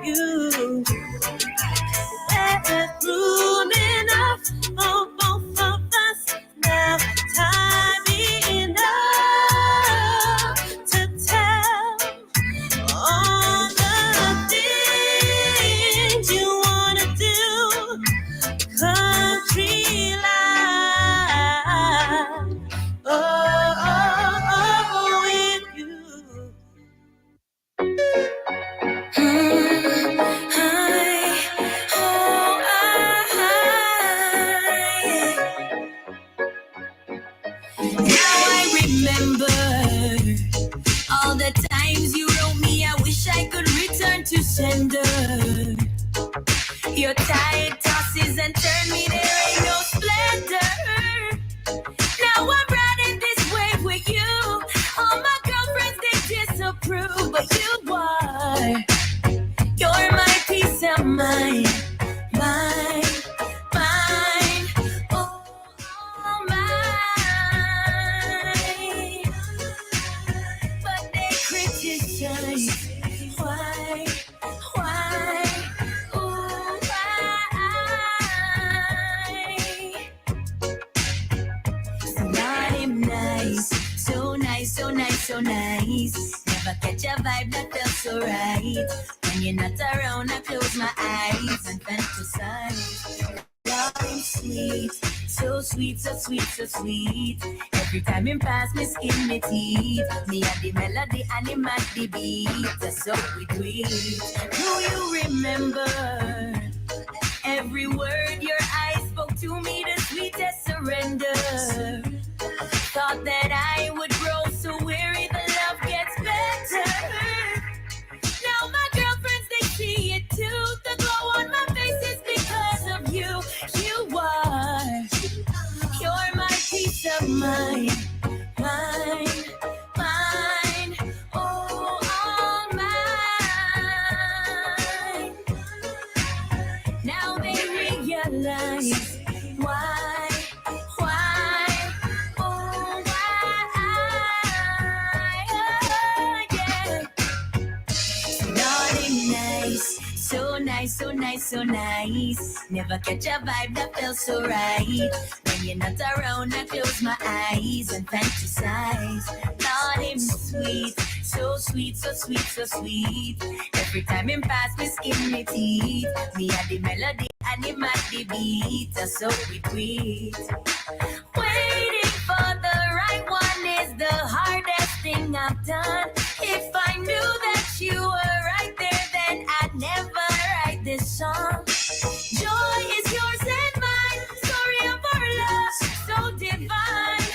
you. There's room enough for both of us now. Time enough to tell all the things you wanna do. Country life, with you. Now I remember all the times you wrote me. I wish I could return to sender. Your tide tosses and turn me, there ain't no splendor. Now I'm riding this wave with you. All my girlfriends, they disapprove, but you're my peace of mind. Mine, oh, all mine. But they criticize. Why, oh, why? Nice, so nice, so nice, so nice. Never catch a vibe that felt so right. When you're not around, I close my eyes and fantasize. Love sweet, so sweet, so sweet, so sweet. Every time you pass me skin, me teeth. Me and the melody and him at the beat. That's so we do it. Do you remember every word your eyes spoke to me? The sweetest surrender. Thought that I would grow so weary, the love gets better. Now my girlfriends, they see it too. The glow on my face is because of you. You're my peace of mind. Mine, oh, all mine. Now they realize why, oh, why, yeah. Naughty nice, so nice, so nice, so nice. Never catch a vibe that felt so right. When you're not around, I close my eyes and fantasize. Lord, him sweet, so sweet, so sweet, so sweet. Every time him pass me skin, me teeth. Me at the melody and him at the beat. That's so we tweet. Waiting for the right one is the hardest thing I've done. If I knew that you were right there, then I'd never write this song. Joy is yours and mine. Story of our love, so divine.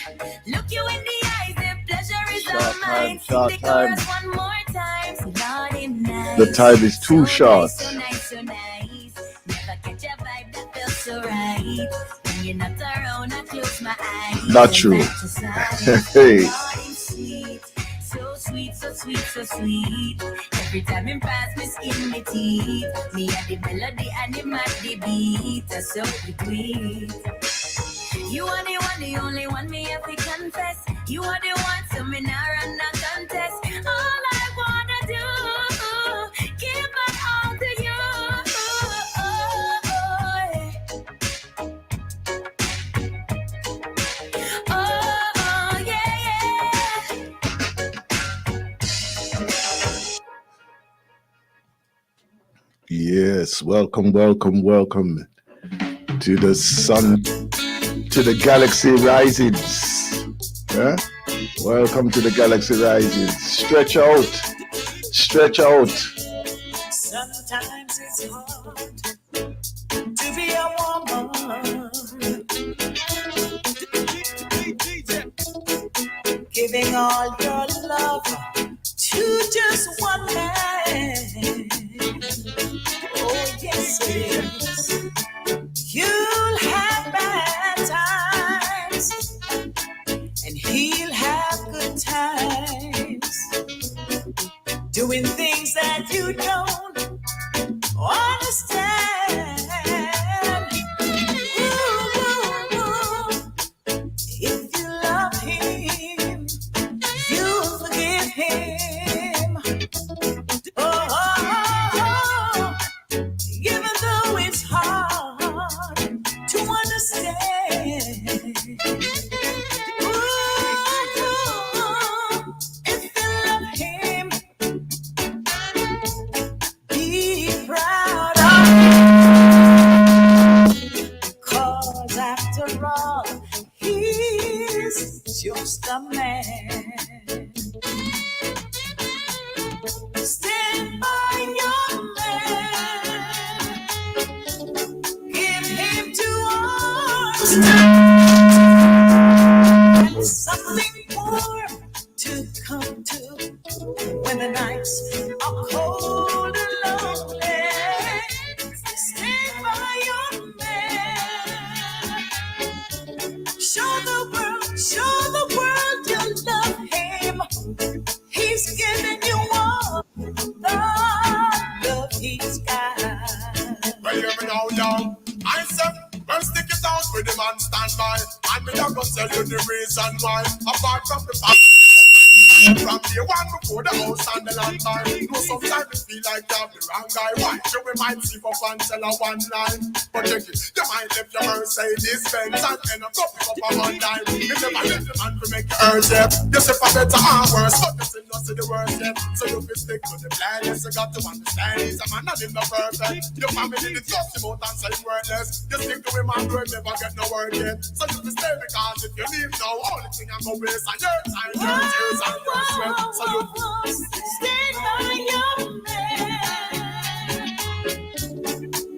Look you in the eyes, the pleasure is all mine. Short Sing the time. chorus one more time. Lordy, nice. The time is too short. So nice, so nice. Never catch a vibe that feels so right. When you're not around, I close my eyes. Not true. Hey. Sweet, so sweet, so sweet, so sweet. Every time him pass me skin, me teeth. Me at the melody and him at the beat. That's so we tweet. You are the one, the only one me have to confess. You are the one, so me now run a contest. All I wanna do, give my all to you. Oh, yeah, yeah. Yes, welcome to the sun, to the galaxy risings. Yeah? Welcome to the galaxy risings. Stretch out. Sometimes it's hard to be a woman, giving all your love to just one man. Oh, yes, it is. You'll have bad times, and he'll have good times, doing things that you don't understand. Ooh, if you love him, you'll forgive him. Oh, Cause after all, he's just a man. Stand by your man. Give him 2 arms and something more to come to when the nights are cold and lonely. Stand by your man. Show the world you love him. He's giving you all the love he's got. Well, hear me now, yo. I said, well, stick it out with him and stand by. And me not gonna tell you the reason why. Apart from the fact from day one before the house and the land by. No, sometimes it feel like you have the wrong guy. Why? You might see up and tell her one line. But check it, you might left your Mercedes Benz and end up pick up a one line. You never left the man to make you hurt yet. You say for better or worse, but you still not see the worst yet. So you feel stick to the plan. Yes, you got to understand he's a man not in the perfect. Your family did just him out and say worthless. You stick to him and you never get no word yet. So you will stay because if you leave now, only thing I'm gonna waste on your time, your tears and your sweat. So you stand by your man.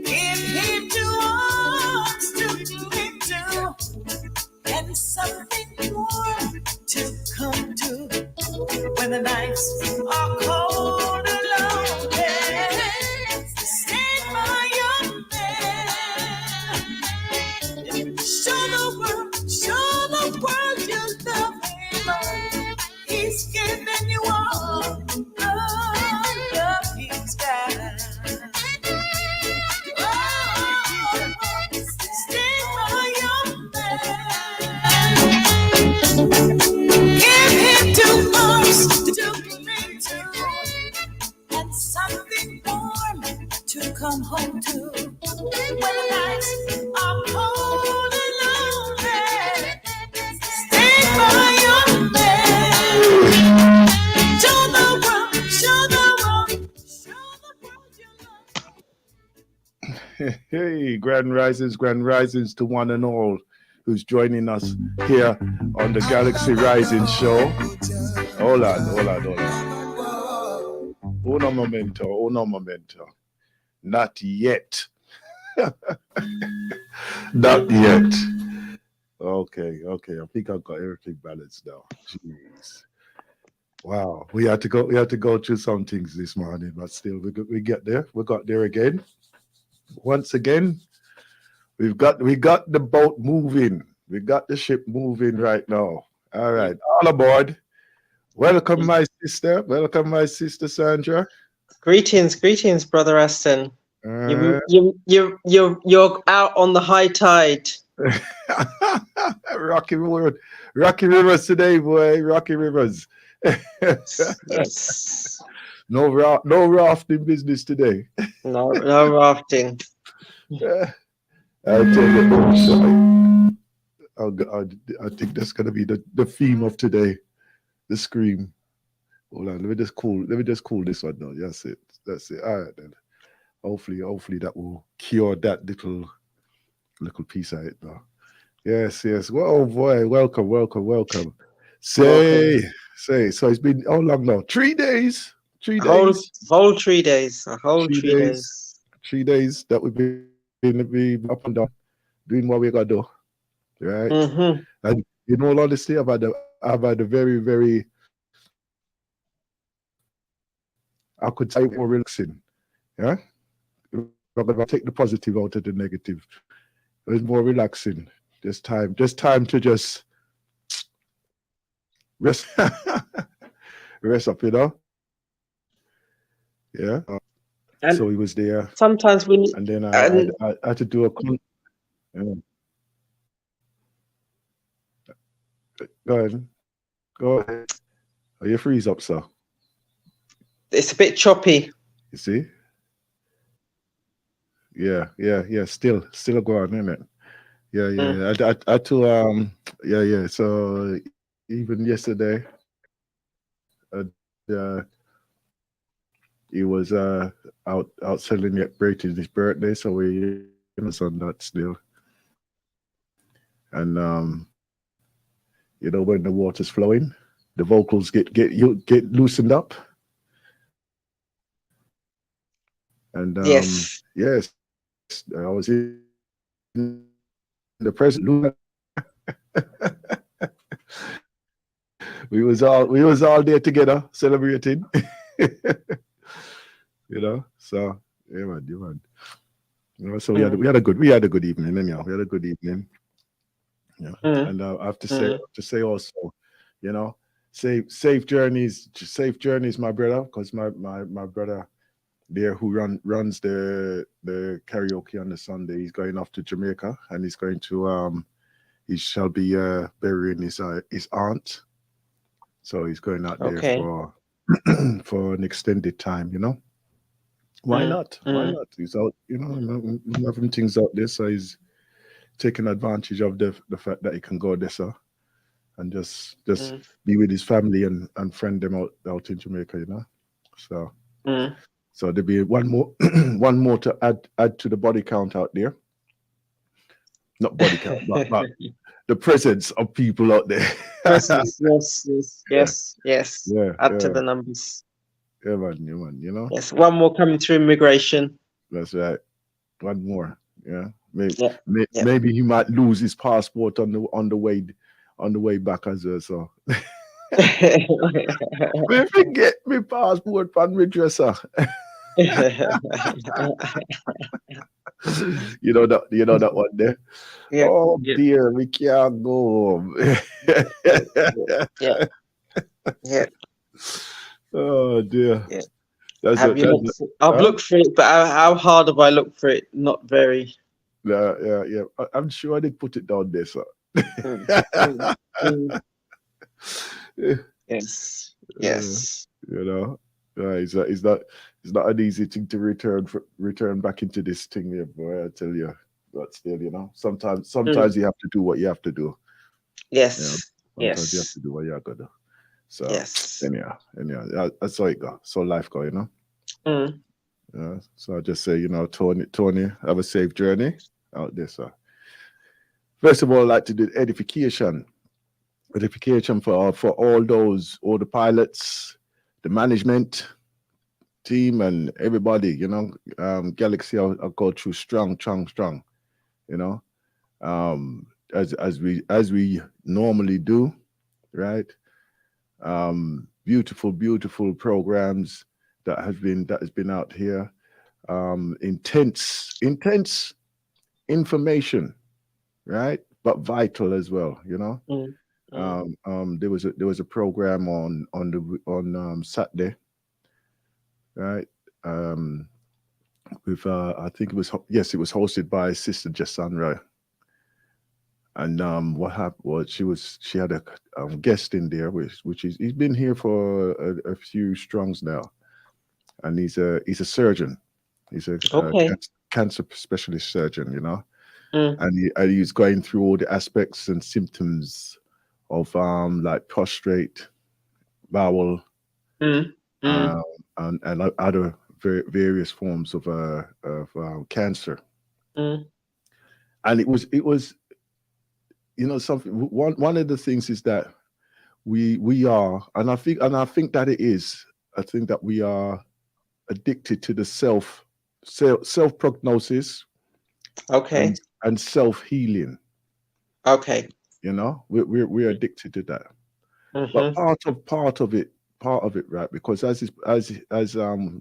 Give him 2 arms to cling to and something more to come to when the nights are cold and lonely. Stand by your man. Show the world you love him. He's giving you all the love he's got. Stand by your man. Give him 2 arms to cling to and something warm to come home to when the nights are cold and lonely. Stand by your man. Show the world you love. Hey, grand risings to one and all who's joining us here on the Galaxy Rising show. Hold on. Uno momento. Not yet. Not yet. Okay. I think I've got everything balanced now. Jeez. Wow. We had to go through some things this morning, but still we get there. We got there again. Once again, we got the boat moving. We got the ship moving right now. All right. All aboard. Welcome, my sister Sandra. Greetings, Brother Aston. You're out on the high tide. Rocky Rivers today, boy. Rocky Rivers. Yes. No rafting business today. No rafting. I tell you, I think that's gonna be the theme of today. The scream. Hold on, let me just cool this one now. That's it. All right then. Hopefully that will cure that little piece of it now. Yes. Well, oh boy, welcome. Say. So it's been how long now? 3 days. 3 days. Whole 3 days. A whole 3 days. 3 days that we've been up and down, doing what we gotta do. Right? Mm-hmm. And in all honesty, I've had a very, very, I could say more relaxing. Yeah? I'm gonna take the positive out of the negative. It was more relaxing. Just time to just rest up, you know. Yeah. So he was there. Sometimes we and then I had to do a Go ahead. Are you freeze up, sir? It's a bit choppy. You see? Yeah. Still go on, isn't it? Yeah. I had to yeah. So even yesterday, he was out celebrating his birthday, so we was on that still. And you know, when the water's flowing, the vocals get loosened up. And Yes. yes, I was in the present. We was all there together celebrating. You know, so yeah, man, yeah, man. You know, so we had a good evening, anyhow. We had a good evening. Yeah, Mm, and I have mm, to say also, you know, safe journeys, my brother, because my brother there who runs the karaoke on the Sunday, he's going off to Jamaica, and he's going to he shall be burying his aunt, so he's going out there okay. for for an extended time, you know. Why Mm, not? Why mm, not? He's out, having things out there, so he's taking advantage of the fact that he can go there, so and just mm, be with his family and friend them out in Jamaica, you know. So mm. so there'll be one more one more to add to the body count out there. Not body count, but the presence of people out there. Presents. Yes, yes, Yeah, yes, yes. yeah, Add to yeah, the numbers. yeah, man, you know. Yes. One more coming through immigration. That's right. One more. Yeah. Maybe, Yeah. Yeah. maybe he might lose his passport on the way back as well. So me forget my passport from my dresser. You know that one there. Yeah. Oh Yeah. dear, we can't go home. Yeah. Yeah. Yeah. Oh dear. Yeah. That's Have it. you That's looked it. for, I've Huh? looked for it, but how hard have I looked for it? Not very. Yeah, yeah, yeah. I'm sure I did put it down there, sir. Mm, mm, mm. Yes. Uh, Yes. you know, it's not an easy thing to return back into this thing here, boy. I tell you, but still, you know, Mm. sometimes you have to do what you have to do. You know, Yes. sometimes you have Yes. to do what you have to do. So Yes. anyhow, that's how it go. So life go, you know. Mm. Yeah. So I just say, you know, Tony, have a safe journey out there, sir. First of all, I'd like to do edification for all the pilots, the management team, and everybody. You know, Galaxy are go through strong. You know, as we normally do, right? Beautiful programs that has been out here. Intense information, right? But vital as well. You know, Mm. Mm. there was a program on Saturday, right? Um, with I think yes, it was hosted by Sister Jasanra, and what happened was she had a guest in there, which is he's been here for a few strongs now, and he's a surgeon, he's a Okay. cancer specialist surgeon, you know, Mm. and he's going through all the aspects and symptoms of like prostrate, bowel, Mm. Mm. um, and other various forms of cancer. Mm. And it was you know something. One of the things is that we are, and I think that it is. I think that we are addicted to the self prognosis Okay. and self healing. Okay. You know, we're addicted to that. But Mm-hmm. part of it, right? Because as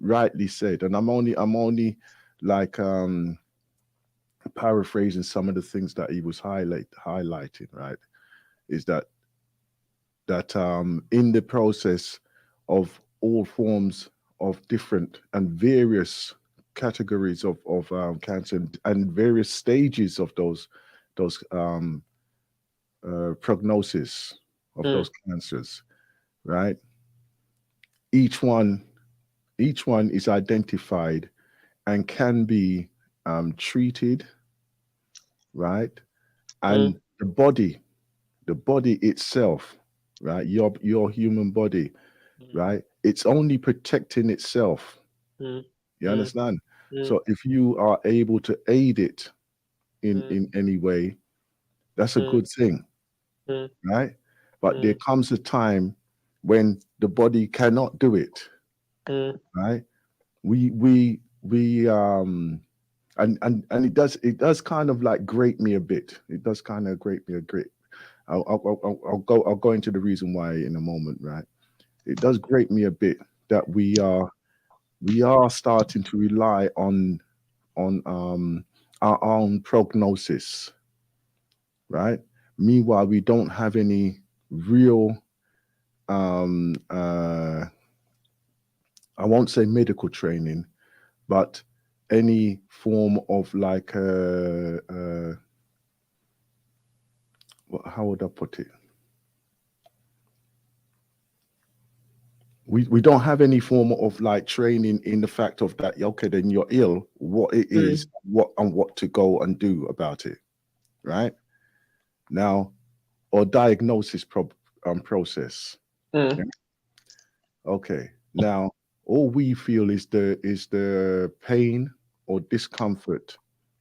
rightly said, and I'm only like paraphrasing some of the things that he was highlighting, right? Is that in the process of all forms of different and various categories of cancer and various stages of those prognosis of Mm. those cancers, right? Each one each one is identified and can be treated, right? Mm. And the body itself, right? Your human body, Mm. right? It's only protecting itself, mm, You mm, understand? mm, So if you are able to aid it mm, in any way, that's a mm, good thing, mm, right? But there mm, comes a time when the body cannot do it, mm, right? We and it does kind of like grate me a bit. It does kind of grate me a bit. I'll go into the reason why in a moment, right? It does grate me a bit that we are starting to rely on our own prognosis, right? Meanwhile, we don't have any real um uh I won't say medical training, but any form of like how would I put it? We don't have any form of like training in the fact of that. Okay, then you're ill. What it is, mm, what to go and do about it, right? Now, or diagnosis process. mm, Yeah. Okay. Now, all we feel is the pain or discomfort.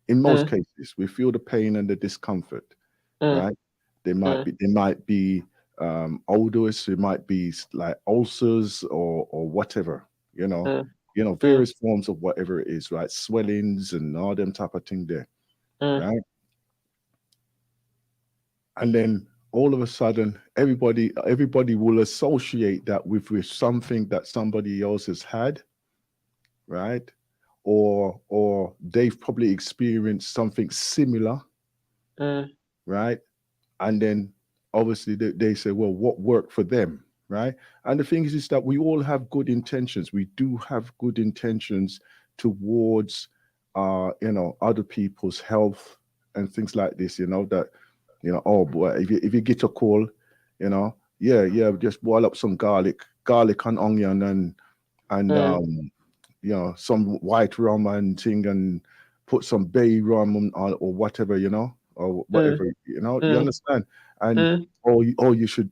In most mm, cases, we feel the pain and the discomfort, mm, right? There might mm, be there might be odors, it might be like ulcers or whatever, you know, mm, mm, various forms of whatever it is, right? Swellings and all them type of thing there, mm, right? And then all of a sudden everybody will associate that with something that somebody else has had, right? Or they've probably experienced something similar, mm, right? And then obviously they say, well, what worked for them, right? And the thing is that we all have good intentions. We do have good intentions towards other people's health and things like this, that oh boy, if you get a call, yeah, just boil up some garlic and onion and mm, some white rum and thing, and put some bay rum on or whatever, or mm, whatever, you mm, understand? And mm, you should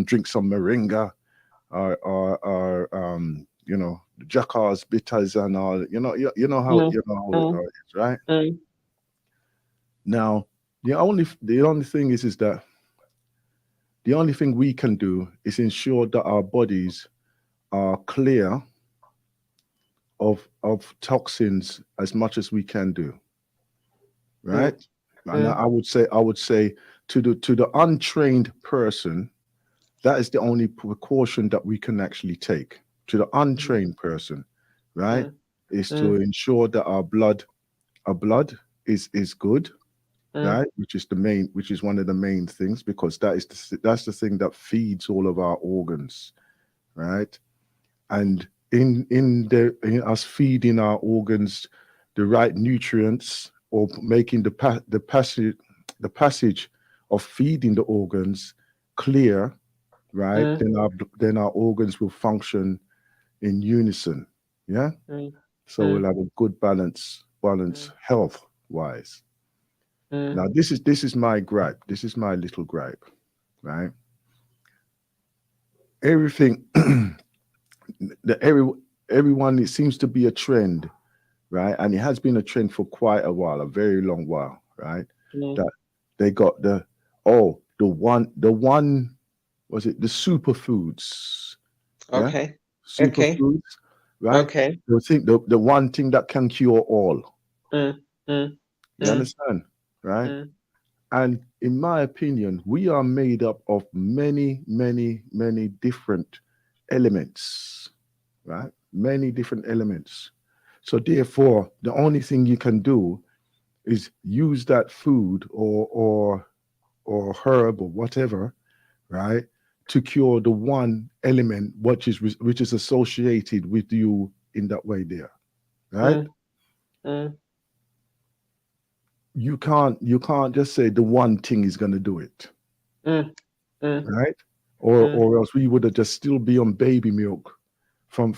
drink some moringa or jackar's bitters and all, you know how it is, right? mm, Now, the only thing is that the only thing we can do is ensure that our bodies are clear of toxins as much as we can do, right? mm, And mm, I would say to the untrained person, that is the only precaution that we can actually take. To the untrained person, right, mm, is to mm, ensure that our blood is good, mm, right? Which is one of the main things, because that's the thing that feeds all of our organs, right? And in us feeding our organs the right nutrients, or making the passage of feeding the organs clear, right? mm, Then our organs will function in unison. Yeah. mm, So we'll have a good balance mm, health wise. mm, Now this is my gripe. This is my little gripe, right? Everything that everyone, it seems to be a trend, right? And it has been a trend for quite a while, a very long while, right? mm. That they got the one was it the superfoods? Yeah, Okay. Okay. superfoods, right? Okay. They think the one thing that can cure all. Mm, mm, You mm, understand, right? mm, And in my opinion, we are made up of many, many, many different elements, right? Many different elements. So therefore, the only thing you can do is use that food or herb or whatever, right, to cure the one element which is associated with you in that way there, right? mm, mm, You can't just say the one thing is going to do it, mm, mm, right? or mm, or else we would have just still be on baby milk from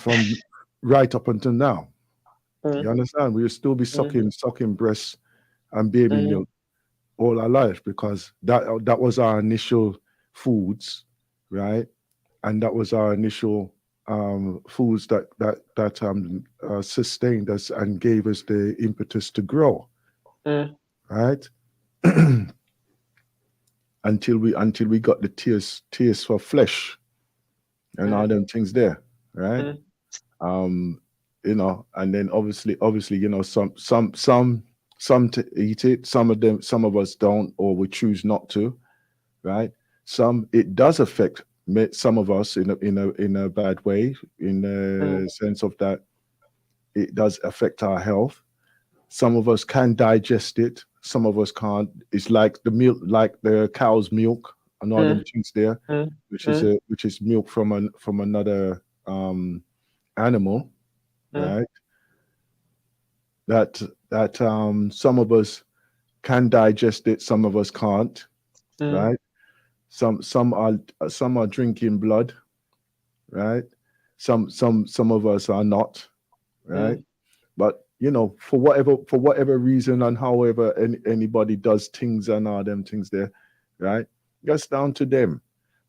right up until now. You mm, understand? We would still be mm, sucking breasts and baby mm, milk all our life, because that was our initial foods, right? And that was our initial foods that sustained us and gave us the impetus to grow, right? until we got the tears for flesh and all them things there, right? Um, and then obviously, some to eat it, some of us don't, or we choose not to, right? Some it does affect some of us in a bad way, in the sense of that it does affect our health. Some of us can digest it, some of us can't. It's like the milk, like the cow's milk and all them things there, which is milk from another animal, right? That some of us can digest it, some of us can't, right? Some are drinking blood, right? Some of us are not, right? But for whatever reason and however anybody does things and all them things there, right? That's down to them.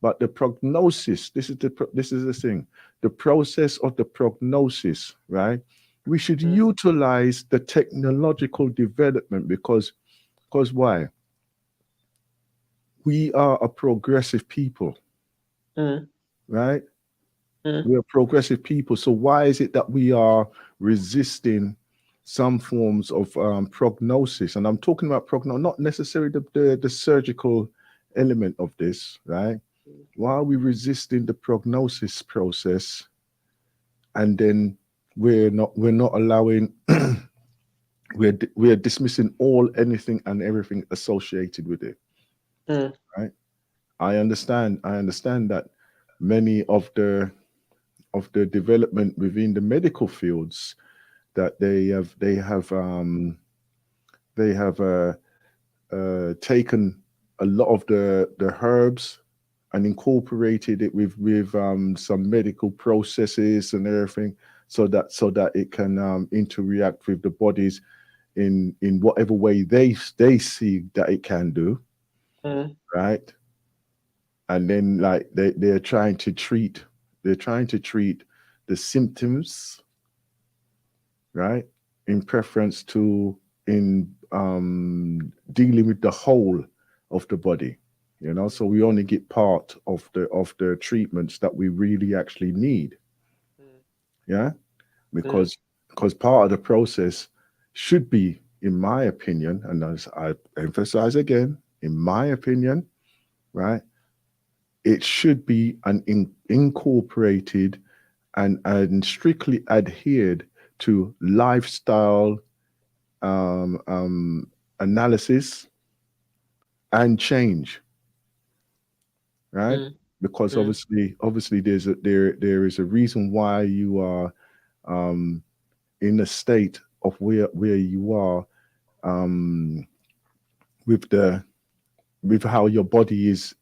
But the prognosis, this is the thing, the process of the prognosis, right? We should utilize the technological development because why? We are a progressive people, right? We're progressive people. So why is it that we are resisting some forms of prognosis? And I'm talking about prognosis, not necessarily the surgical element of this, right? Why are we resisting the prognosis process, and then we're not allowing we're dismissing anything and everything associated with it, right? I understand that many of the development within the medical fields, that they have taken a lot of the herbs and incorporated it with some medical processes and everything, so that it can interact with the bodies in whatever way they see that it can do, right? And then like they're trying to treat the symptoms, right, in preference to in dealing with the whole of the body, so we only get part of the treatments that we really actually need. Yeah, because part of the process should be, in my opinion, and as I emphasize again, in my opinion, right, it should be an incorporated and strictly adhered to lifestyle analysis and change, right? Because obviously there is a reason why you are in a state of where you are, with how your body is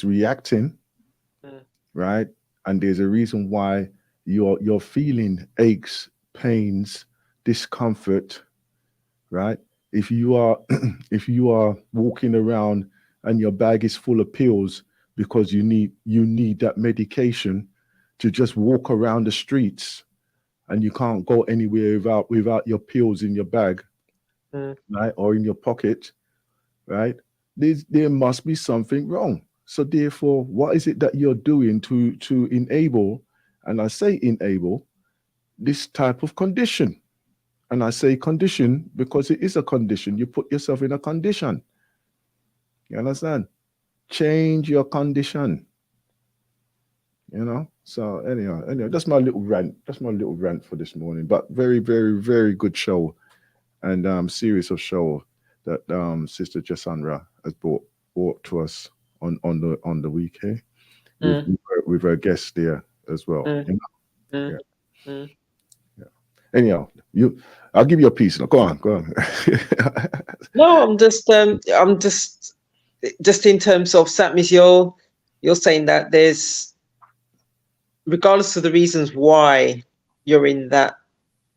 reacting, right? And there's a reason why you're feeling aches, pains, discomfort, right? If you are if you are walking around and your bag is full of pills because you need that medication to just walk around the streets, and you can't go anywhere without your pills in your bag, right, or in your pocket, right? There must be something wrong. So therefore, what is it that you're doing to enable, and I say enable, this type of condition? And I say condition because it is a condition. You put yourself in a condition. You understand? Change your condition. So anyhow, that's my little rant. That's my little rant for this morning. But very, very, very good show, and series of show that Sister Jasandra has brought to us on the week here, with her guests there as well. Yeah. Yeah. Anyhow, I'll give you a piece. Go on. No, I'm just in terms of Satmis, you're saying that there's, regardless of the reasons why you're in that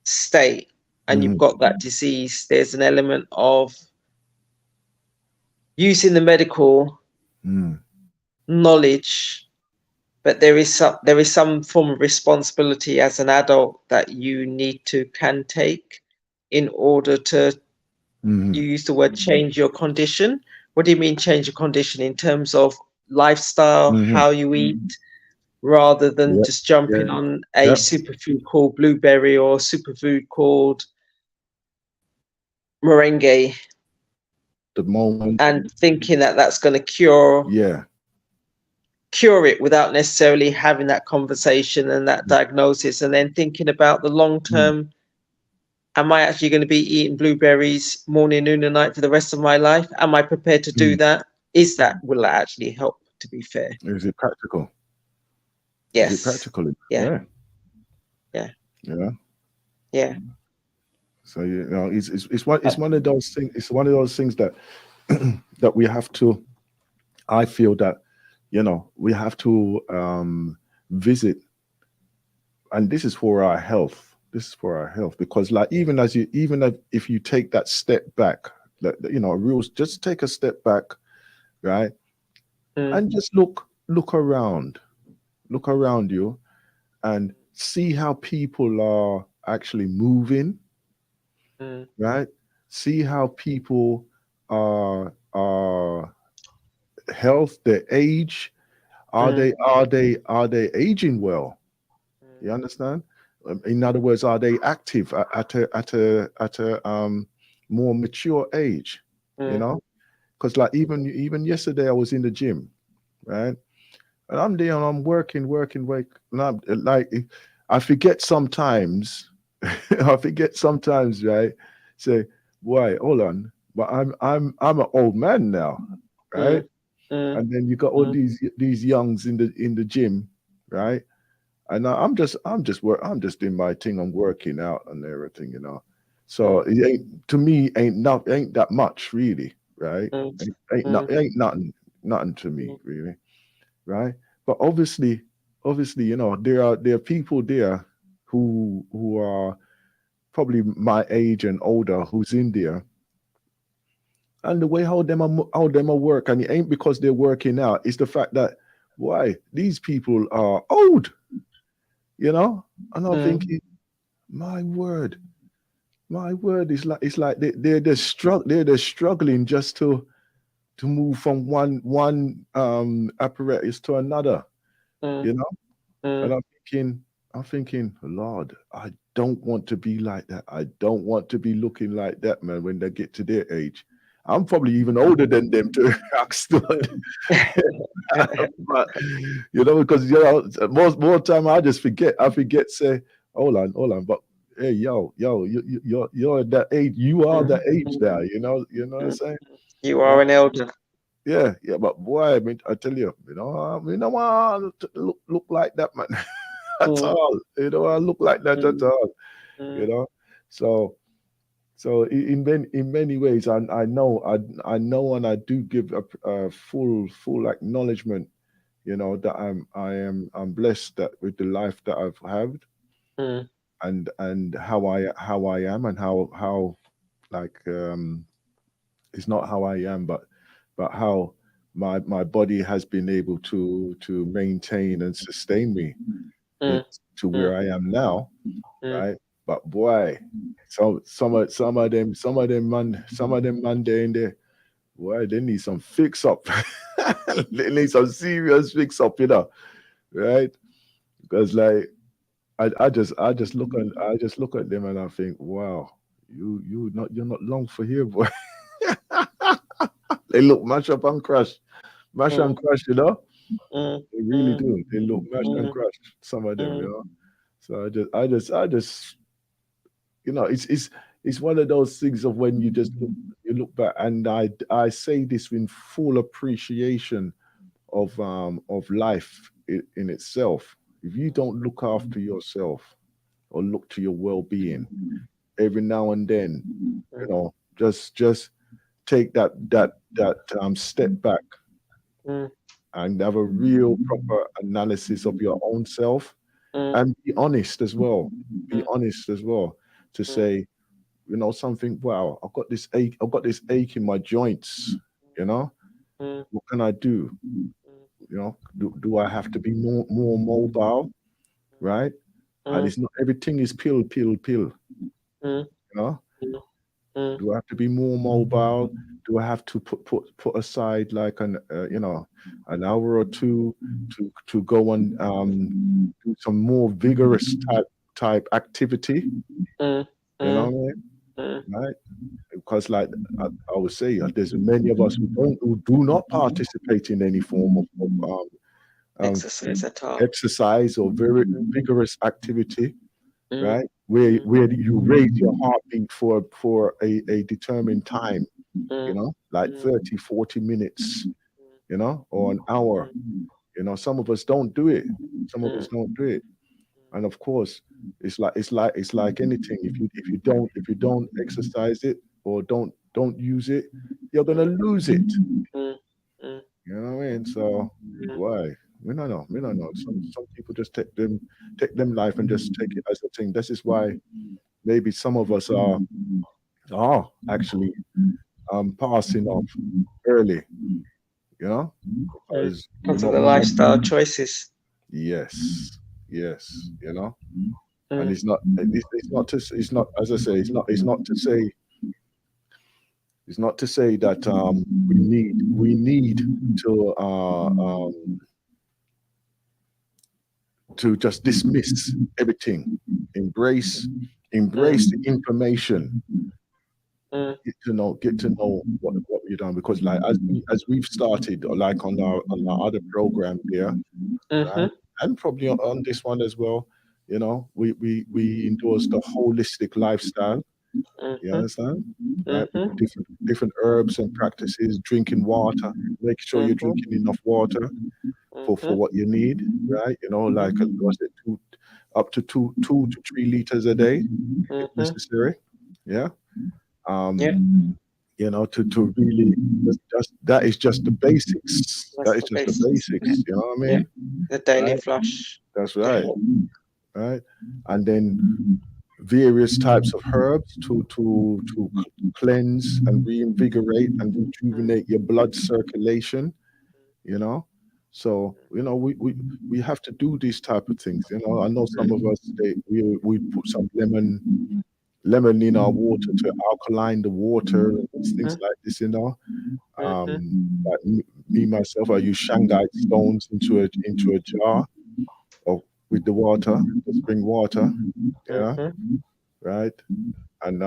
state and you've got that disease, there's an element of using the medical knowledge but there is some form of responsibility as an adult that you need to can take in order to, you use the word change your condition. What do you mean change your condition in terms of lifestyle, how you eat, rather than Yeah, just jumping yeah, on a yeah. superfood called blueberry or superfood called merengue The moment. and thinking that that's going to cure it without necessarily having that conversation and that diagnosis, and then thinking about the long Mm, term. Am I actually going to be eating blueberries morning, noon, and night for the rest of my life? Am I prepared to do mm. that? Will that actually help, to be fair? Is it practical? Is it Yes. practical? Yeah. Yeah, Yeah. yeah. Yeah. So it's Uh, one of those things. It's one of those things that that we have to. I feel that we have to visit, and this is for our health. This is for our health because, like, if you take that step back, rules, just take a step back, right, mm, and just look around you, and see how people are actually moving, mm, right? See how people are health, their age. Are mm, they aging well? You mm, understand? In other words, are they active at a more mature age? You mm, know, because like even yesterday I was in the gym, right? And I'm there and I'm working, and I'm like, I forget sometimes, I forget sometimes, right? Say, why? Hold on, but I'm an old man now, right? mm, mm, And then you got all mm, these youngs in the gym, right? And I'm just doing my thing. I'm working out and everything. So mm, it ain't to me ain't that much really, right? mm, Ain't nothing to me mm, really, right? But obviously, there are people there who are probably my age and older who's in there, and the way how them are work, and it ain't because they're working out. It's the fact that why these people are old, and I'm mm, thinking, my word, my word, it's like they're struggling just to move from one apparatus to another, mm, you know. And mm, I'm thinking, Lord, I don't want to be like that. I don't want to be looking like that, man, when they get to their age. I'm probably even older than them to understood. But because more time I just forget. I forget, say, hold on, but hey, yo, you're at that age. You are that age now. You know what I'm mm. saying? You Yeah, are an elder. yeah, yeah. But boy, I mean, I tell you, we don't want to look like that, man, at Mm, all. You know, I look like that at mm, all. You mm, know, so in many ways, I know, and I do give a full acknowledgement, that I'm blessed that with the life that I've had, mm, and how I am, and how like it's not how I am, but how my body has been able to maintain and sustain me mm, it to mm, where I am now, mm, right? But boy, some of them man there in there, boy, they need some fix up. They need some serious fix up, right? Because like I just look at them and I think, wow, you're not long for here, boy. They look mash and mm, crush, mm, They really mm, do. They look mashed and mm, crushed. Some of them, mm, So I just, it's one of those things of when you look back, and I say this in full appreciation of life in itself. If you don't look after yourself or look to your well-being every now and then, just take that step back mm, and have a real proper analysis of your own self, mm, and be honest as well. Be mm, honest as well to mm, say, something. Wow, I've got this ache in my joints. You know, mm, what can I do? You know, do I have to be more mobile, right? And mm, it's not everything is pill, pill, pill. mm, You know, mm, mm, do I have to be more mobile? Do I have to put aside like an hour or two to go and do some more vigorous type activity? mm, You know mm, what I mean? mm. Right? Because like I would say, there's many of us who do not participate in any form of Exercise at all. exercise or very vigorous activity, Mm, right? Where mm, you raise your heartbeat for a determined time, you mm, know, like mm, 30, 40 minutes, you know, or an hour. You know, some of us don't do it. Some of us mm, don't do it. And of course, it's like anything. If you don't exercise it or don't use it, you're gonna lose it. mm, mm, You know what I mean? So mm. why? We don't know. We don't know. Some people just take them life and just take it as a thing. This is why maybe some of us are actually passing off early, you know, Mm. because we're Because of not the we're not lifestyle choices. yes, yes, you know. And Mm, it's not as I say, it's not to say that we need to just dismiss everything. Embrace embrace the information. mm, Get to know what you're doing, because like as we've started, or like on our other program there, right, mhm, and probably on this one as well, we endorse the holistic lifestyle. You mhm, understand? Right, with the mhm, different herbs and practices, drinking water, make sure you're mhm, drinking enough water for mhm, what you need, right? Like was it up to 2 to 3 liters a day if mhm. necessary. Yeah. Yeah, Um, to really just that is just the basics. that's That is the just the basics. Yeah, basics. You know what I yeah. mean? The daily Right. flush. That's Yeah. right. Right. And then various types of herbs to cleanse and reinvigorate and rejuvenate your blood circulation. You know. So we have to do these type of things. I know some of us we put some lemon in our water to alkaline the water and things Mhm, like this. mhm, Like me myself, I use Shanghai stones into a jar of with the water, the spring water, yeah, mhm. right. And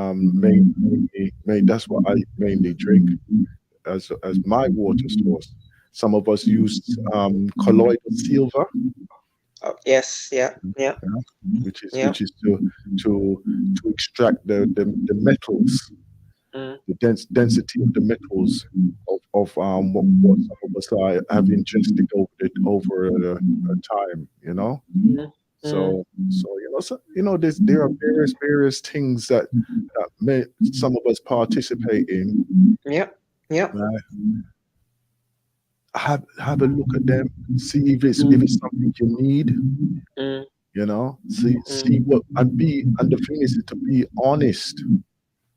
that's what I mainly drink as my water source. Some of us use colloidal silver, Oh, yes, yeah, yeah, yeah, which is yeah. which is to extract the metals, Mm, the density of the metals of what some of us have ingested over a time. mm, mm. So there are various things that may some of us participate in. Yep, yep. Right? Have a look at them, see if it's something you need. Mm, See mm. what and the thing is to be honest,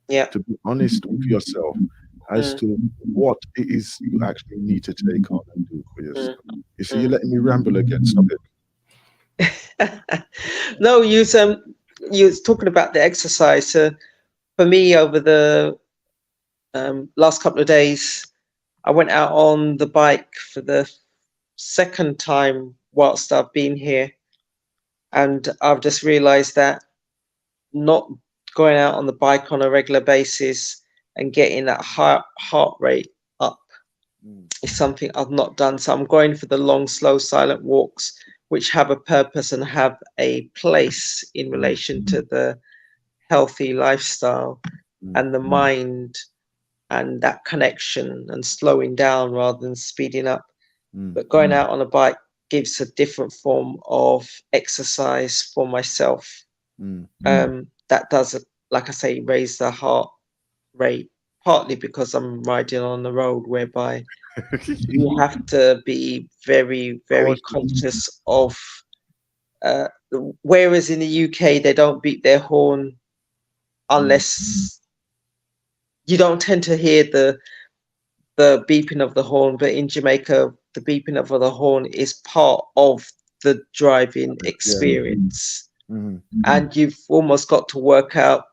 Yep. with yourself as Mm, to what it is you actually need to take on and do for mm, yourself. You see, you're mm. letting me ramble again. Stop it. No, you was talking about the exercise. For me, over the last couple of days, I went out on the bike for the second time whilst I've been here, and I've just realised that not going out on the bike on a regular basis and getting that heart rate up Mm, is something I've not done. So I'm going for the long, slow, silent walks, which have a purpose and have a place in mm, relation to the healthy lifestyle mm, and the mind and that connection and slowing down rather than speeding up. mm, But going out on a bike gives a different form of exercise for myself. mm, That does, like I say, raise the heart rate, partly because I'm riding on the road whereby you have to be very, very Cautious. conscious of. Uh, Whereas in the UK, they don't beat their horn Mm, unless you don't tend to hear the beeping of the horn, but in Jamaica, the beeping of the horn is part of the driving experience. And you've almost got to work out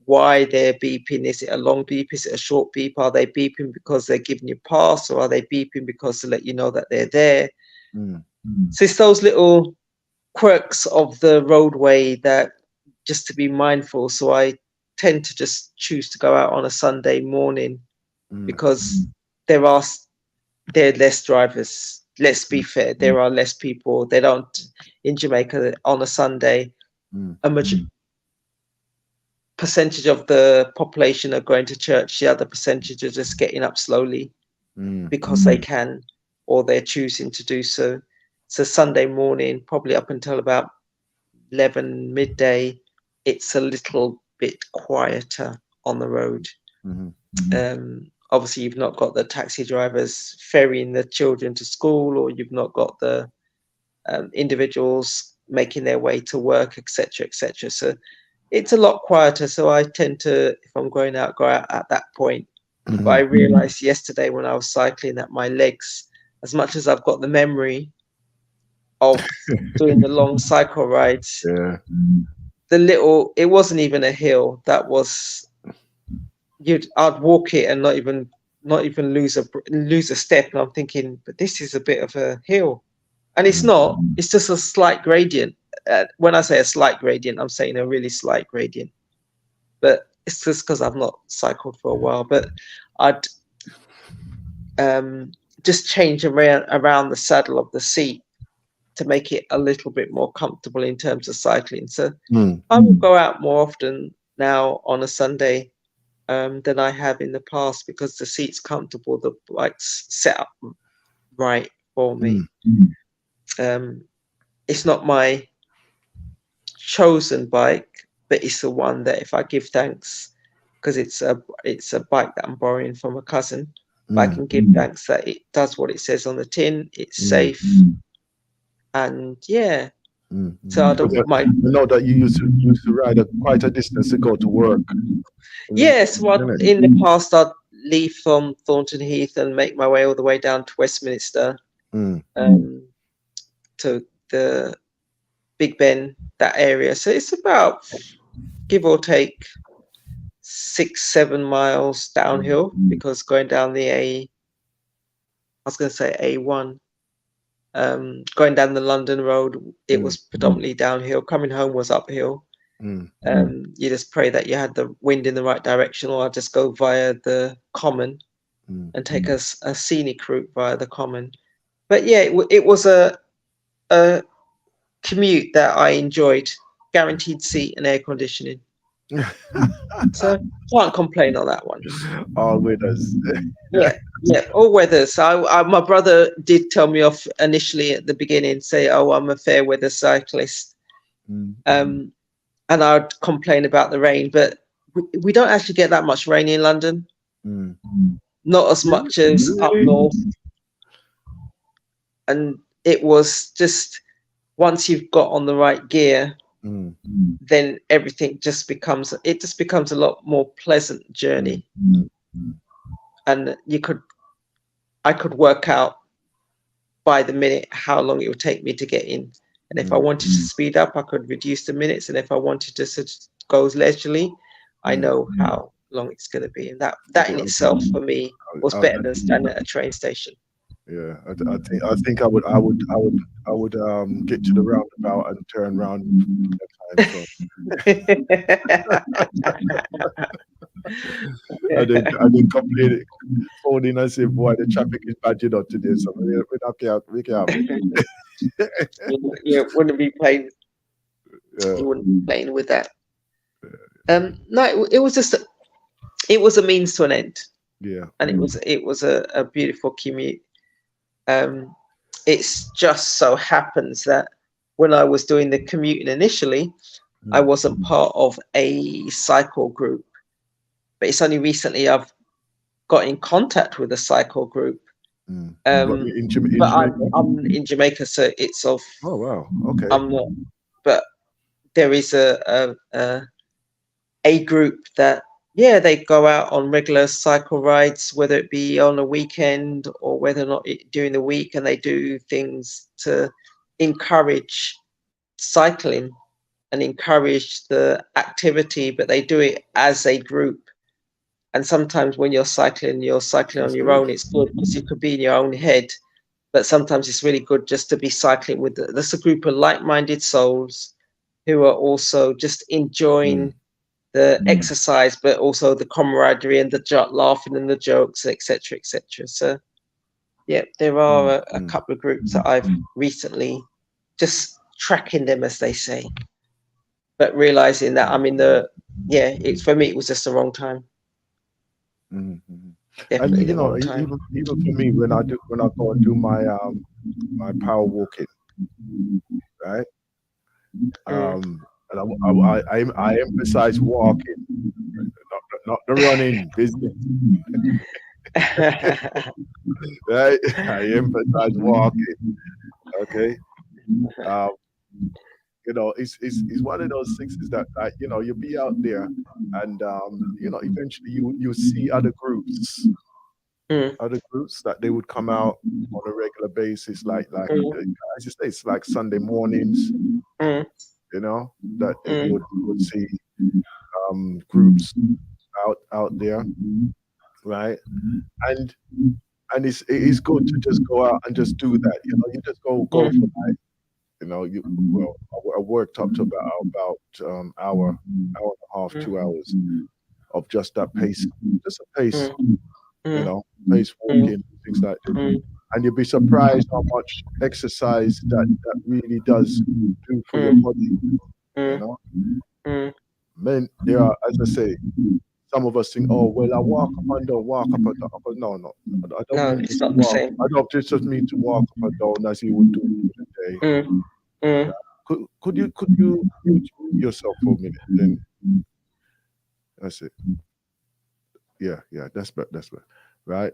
why they're beeping. Is it a long beep? Is it a short beep? Are they beeping because they're giving you pass, or are they beeping because to let you know that they're there? So it's those little quirks of the roadway that just to be mindful. So I tend to just choose to go out on a Sunday morning because there are less drivers. Let's be fair, there are less people. They don't in Jamaica on a Sunday. A percentage of the population are going to church. The other percentage are just getting up slowly because they can, or they're choosing to do so. So Sunday morning, probably up until about 11 midday, it's a little bit quieter on the road. Obviously, you've not got the taxi drivers ferrying the children to school, or you've not got the individuals making their way to work, etc., etc. So it's a lot quieter. So I tend to, if I'm going out, go out at that point. But I realized yesterday when I was cycling that my legs, as much as I've got the memory of doing the long cycle rides, it wasn't even a hill. That was, I'd walk it and not even lose a step. And I'm thinking, but this is a bit of a hill. And it's not, it's just a slight gradient. When I say a slight gradient, I'm saying a really slight gradient. But it's just because I've not cycled for a while. But I'd just change around the saddle of the seat to make it a little bit more comfortable in terms of cycling. So I will go out more often now on a Sunday than I have in the past because the seat's comfortable, the bike's set up right for me. It's not my chosen bike, but it's the one that if I give thanks, because it's a bike that I'm borrowing from a cousin, I can give thanks that it does what it says on the tin. It's safe, and so I don't mind. I know that you used to ride quite a distance to go to work. Yes, in the past I'd leave from Thornton Heath and make my way all the way down to Westminster, to the Big Ben, that area. So it's about, give or take, 6-7 miles downhill because going down the A1, going down the London Road, it was predominantly downhill. Coming home was uphill. You just pray that you had the wind in the right direction, or I'd just go via the common and take a scenic route via the common. But yeah, it was a commute that I enjoyed. Guaranteed seat and air conditioning. So can't complain on that one. All weathers. Yeah, all weathers. My brother did tell me off initially at the beginning, say, "Oh, I'm a fair weather cyclist," and I'd complain about the rain, but we don't actually get that much rain in London. Not as much as up north. And it was just, once you've got on the right gear, then everything just becomes a lot more pleasant journey. And I could work out by the minute how long it would take me to get in. And if I wanted to speed up, I could reduce the minutes. And if I wanted to go leisurely, I know how long it's going to be. And that in itself for me was better than standing at a train station. Yeah, I think I would get to the roundabout and turn around. So. I didn't complain. Phone in and say, "Boy, the traffic is bad enough today, so we can't." You wouldn't be playing. You wouldn't be playing with that. No, it was just it was a means to an end. Yeah, and it was a beautiful commute. It's just so happens that when I was doing the commuting initially, I wasn't part of a cycle group, but it's only recently I've got in contact with a cycle group. In Jamaica? I'm in Jamaica, so it's of. Oh wow! Okay. I'm not, but there is a group that yeah, they go out on regular cycle rides, whether it be on a weekend or whether or not during the week, and they do things to encourage cycling and encourage the activity, but they do it as a group. And sometimes when you're cycling on That's your good. own. It's good because you could be in your own head. But sometimes it's really good just to be cycling with that's a group of like-minded souls who are also just enjoying the exercise, but also the camaraderie and the laughing and the jokes, etc., etc. So, yeah, there are a couple of groups that I've recently just tracking them, as they say, but realizing that I'm in the it's for me. It was just the wrong time. And Definitely the wrong time. even for me, when I go and do my power walking, right? And I emphasize walking, not the running business, right? I emphasize walking. Okay. Um, it's one of those things is that you'll be out there, and eventually you see Mm, other groups that they would come out on a regular basis, like mm, as you say, it's like Sunday mornings, mm, that mm, you would see groups out there, right? And it is good to just go out and just do that. You just go for, mm, you well, I worked up to about hour and a half, 2 hours of just that pace, just a pace, mm, mm, pace mm, walking, things like this. mm, And you'll be surprised how much exercise that really does do for your mm, body. You mm, know, mm. men, there are, as I say, some of us think, oh well, I walk up and down, walk up and down. But no, I don't No, mean to it's not the walk. same. I don't just mean to walk up and down as you would do through the day. Mm, mm, Could you mute yourself for a minute? Then that's it. Yeah, that's better, right?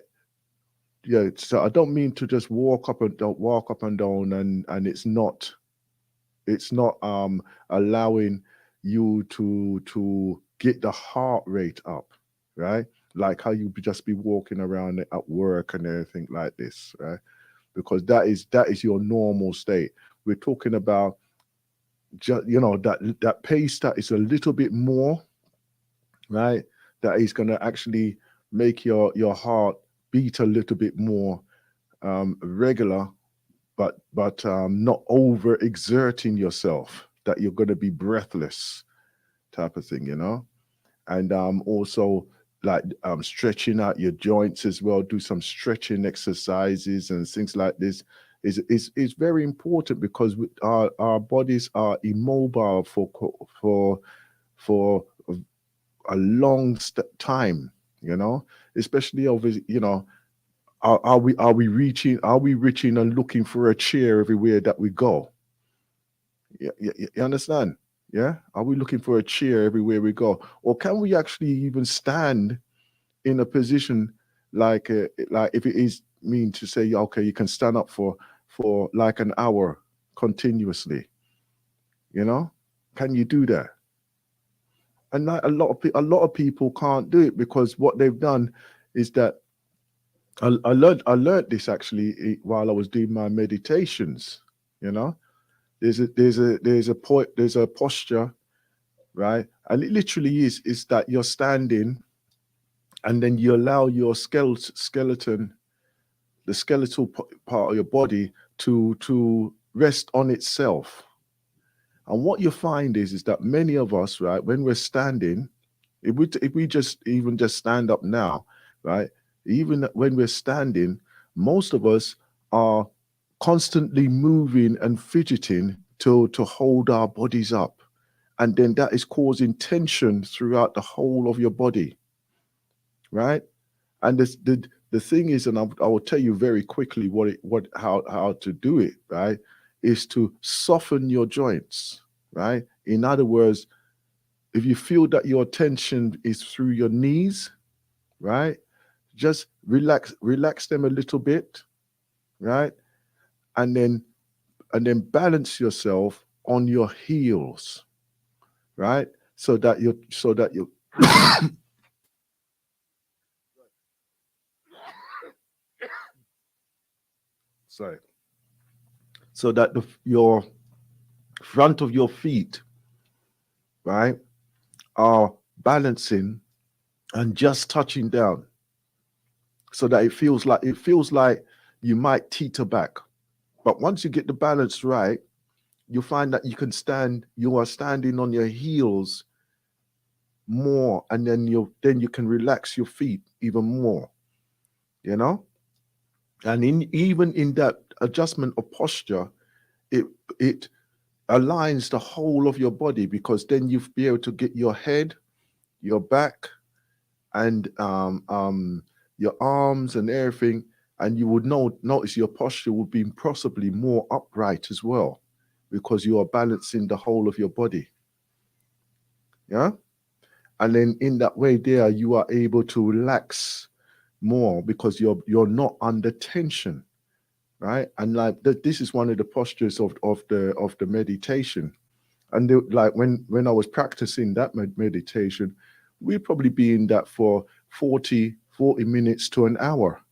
Yeah. So I don't mean to just walk up and down, and it's not allowing you to get the heart rate up, right? Like how you just be walking around at work and everything like this, right? Because that is your normal state. We're talking about just that pace that is a little bit more, right? That is going to actually make your heart beat a little bit more regular, but not over exerting yourself, that you're going to be breathless type of thing, and also like stretching out your joints as well. Do some stretching exercises and things like this is very important, because our bodies are immobile for a long time, especially over, are we reaching and looking for a chair everywhere that we go? You understand? Yeah. Are we looking for a chair everywhere we go, or can we actually even stand in a position like if it is mean to say, okay, you can stand up for like an hour continuously? Can you do that? And like a lot of people can't do it, because what they've done is that I learned this actually while I was doing my meditations. You know, there's a posture, right? And it literally is that you're standing, and then you allow your skeleton, the skeletal part of your body, to rest on itself. And what you find is that many of us, right, when we're standing, if we just stand up now, right, even when we're standing, most of us are constantly moving and fidgeting to hold our bodies up, and then that is causing tension throughout the whole of your body, right? And the thing is, and I will tell you very quickly how to do it, right? Is to soften your joints, right? In other words, if you feel that your tension is through your knees, right? Just relax them a little bit, right? And then balance yourself on your heels, right? So that you sorry, so that your front of your feet, right, are balancing and just touching down, so that it feels like you might teeter back. But once you get the balance right, you find that you are standing on your heels more, and then you can relax your feet even more, you know? And even in that adjustment of posture, it it aligns the whole of your body, because then you be able to get your head, your back, and your arms and everything, and you would notice your posture would be possibly more upright as well, because you are balancing the whole of your body. Yeah, and then in that way, there you are able to relax more, because you're not under tension, right? And like this is one of the postures of the meditation. And like when I was practicing that meditation, we'd probably be in that for 40 minutes to an hour,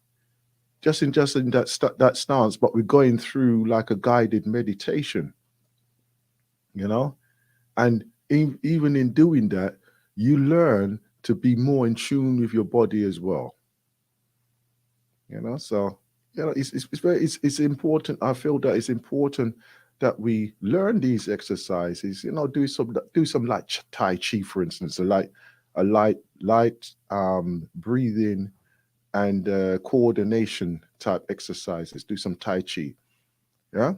just in that stance. But we're going through like a guided meditation, you know. And even in doing that, you learn to be more in tune with your body as well, you know. So it's important. I feel that it's important that we learn these exercises, you know. Do some like Tai Chi, for instance, a light breathing and coordination type exercises. Do some Tai Chi, yeah,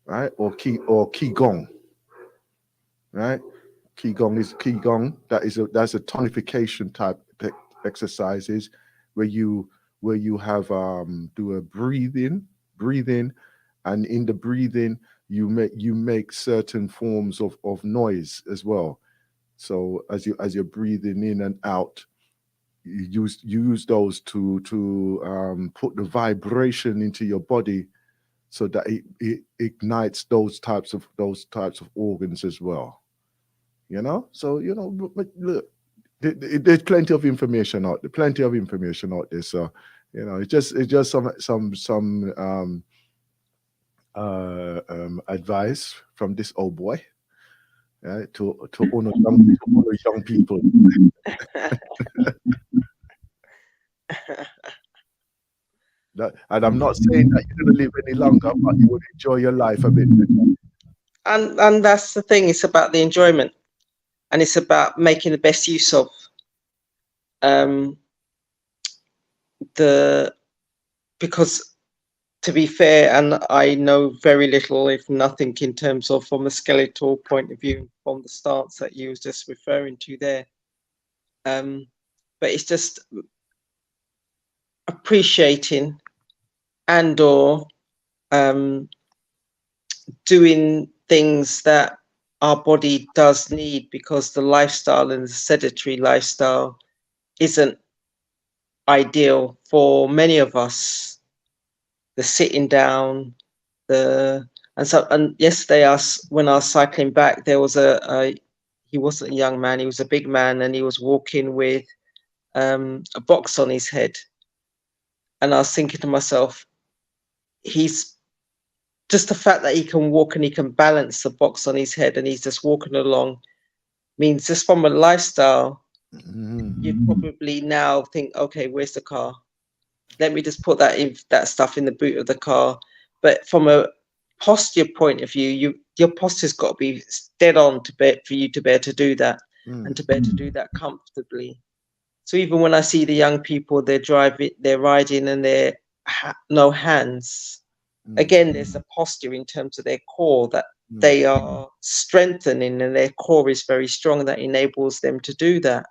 right, or Qigong, right. Qigong. That's a tonification type exercises, where you have do a breathe in, and in the breathing you make certain forms of noise as well. So as you're breathing in and out, you use those to put the vibration into your body, so that it ignites those types of organs as well. You know, so but look, there's plenty of information out there, So it's just some advice from this old boy, to honor young people. And I'm not saying that you're going to live any longer, but you will enjoy your life a bit better. And that's the thing. It's about the enjoyment, and it's about making the best use of um, the because, to be fair, and I know very little, if nothing, in terms of from a skeletal point of view, from the stance that you was just referring to there. But it's just appreciating and/or doing things that our body does need, because the lifestyle and the sedentary lifestyle isn't ideal for many of us. The sitting down, and yesterday, when I was cycling back, there was he wasn't a young man, he was a big man, and he was walking with a box on his head. And I was thinking to myself, he's just the fact that he can walk and he can balance the box on his head, and he's just walking along, means just from a lifestyle, you'd probably now think, okay, where's the car? Let me just put that stuff in the boot of the car. But from a posture point of view, your posture's got to be dead on for you to be able to do that, and to be able to do that comfortably. So even when I see the young people, they're riding, and they're no hands. Again, there's a posture in terms of their core that they are strengthening, and their core is very strong, that enables them to do that.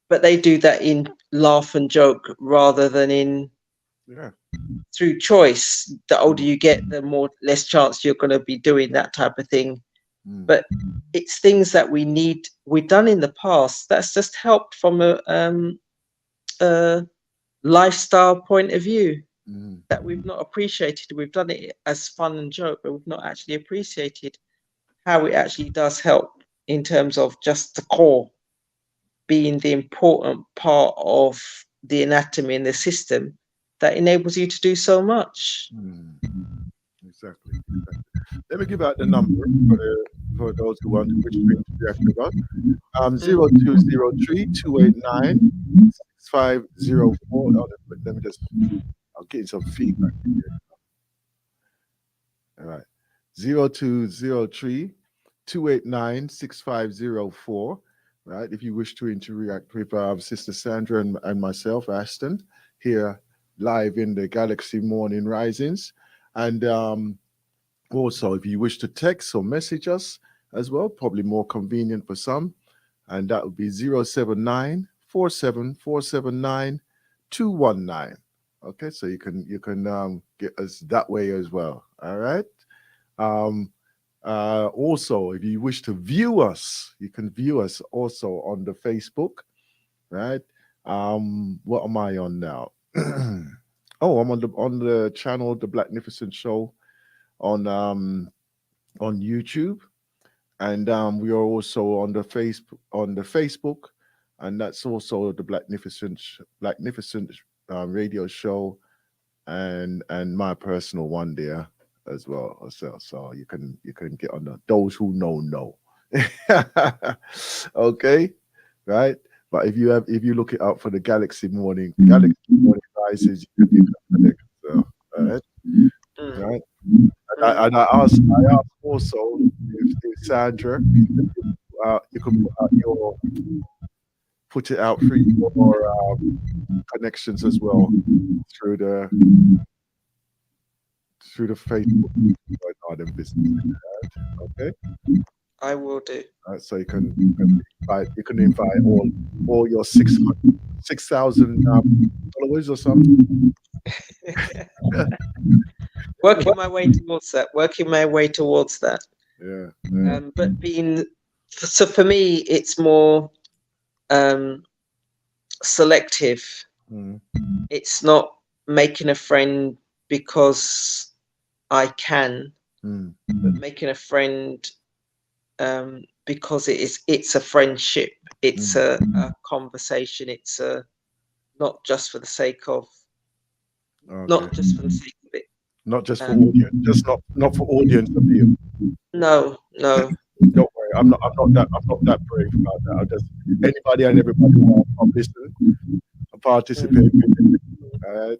But they do that in laugh and joke, rather than through choice. The older you get, the less chance you're going to be doing that type of thing. But it's things that we've done in the past, that's just helped from a lifestyle point of view, that we've not appreciated. We've done it as fun and joke, but we've not actually appreciated how it actually does help, in terms of just the core being the important part of the anatomy and the system. that enables you to do so much. Exactly. Let me give out the number for those who want which to interact with us. 0203 6504. Let me just, I'll get some feedback here. All right. 0203 289 6504. Right. If you wish to interact with Sister Sandra and myself, Aston, here live in the Galaxy Morning Risings. And also, if you wish to text or message us as well, probably more convenient for some, and that would be 079 219. Okay, so you can get us that way as well. All right. Also, if you wish to view us, you can view us also on the Facebook. Right. What am I on now? Oh, I'm on the channel, The Blacknificent Show, on YouTube, and we are also on the Facebook, and that's also the Blacknificent radio show, and my personal one there as well. So you can get on those who know. Okay, right. But if you look it up for the Galaxy Morning Rises, you can connect. So, all right. Right. And I asked also if Sandra, you could put it out through your connections as well through the Facebook and them business. Okay. I will do. So you can invite all your 6,000 followers or something. Working my way towards that. Yeah. But so for me, it's more selective. It's not making a friend because I can, but making a friend because it's a friendship. It's a conversation. It's not just for the sake of, not just for the sake of it. Not just for audience, just not for audience appeal. No. Don't worry, I'm not that brave about that. I'll just anybody and everybody who wants to listen and participate. All right,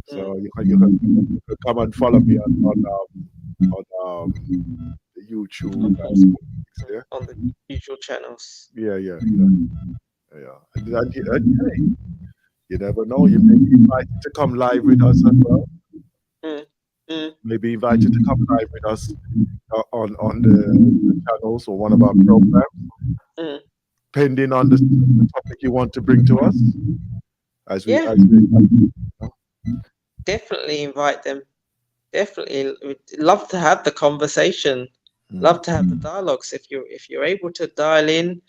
so you can come and follow me on the YouTube, on the usual channels. Yeah. And hey, you never know. You may be invited to come live with us as well. Maybe invited to come live with us on the channels or one of our programs, pending on the topic you want to bring to us. Definitely invite them. Definitely, we'd love to have the conversation. Love to have the dialogues. If you're able to dial in,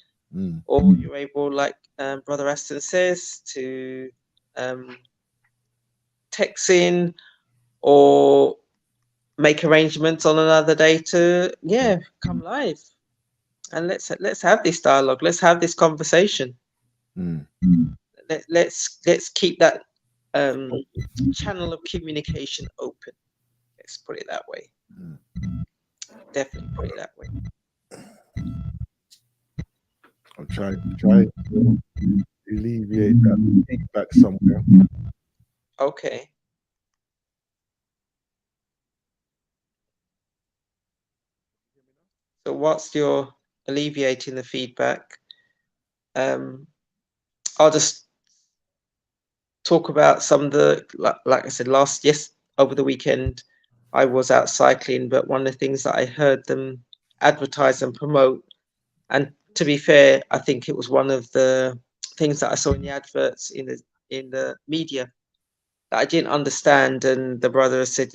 or you're able, like Brother Aston says, to text in or make arrangements on another day to come live, and let's have this dialogue. Let's have this conversation. Let's keep that channel of communication open. Let's put it that way. Definitely put it that way. I'm trying to alleviate that feedback somewhere. Okay. So whilst you're alleviating the feedback, I'll just talk about some of the, like I said, over the weekend, I was out cycling, but one of the things that I heard them advertise and promote, and to be fair, I think it was one of the things that I saw in the adverts in the media that I didn't understand, and the brother said,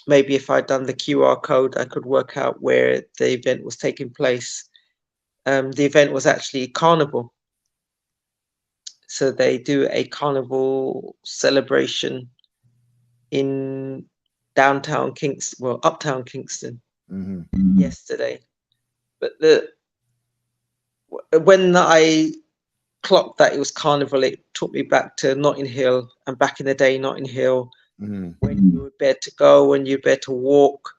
maybe if I'd done the QR code, I could work out where the event was taking place. The event was actually Carnival. So they do a Carnival celebration in uptown Kingston yesterday. But when I clocked that it was carnival, it took me back to Notting Hill, and back in the day, Notting Hill, when you were better to go, when you were better to walk,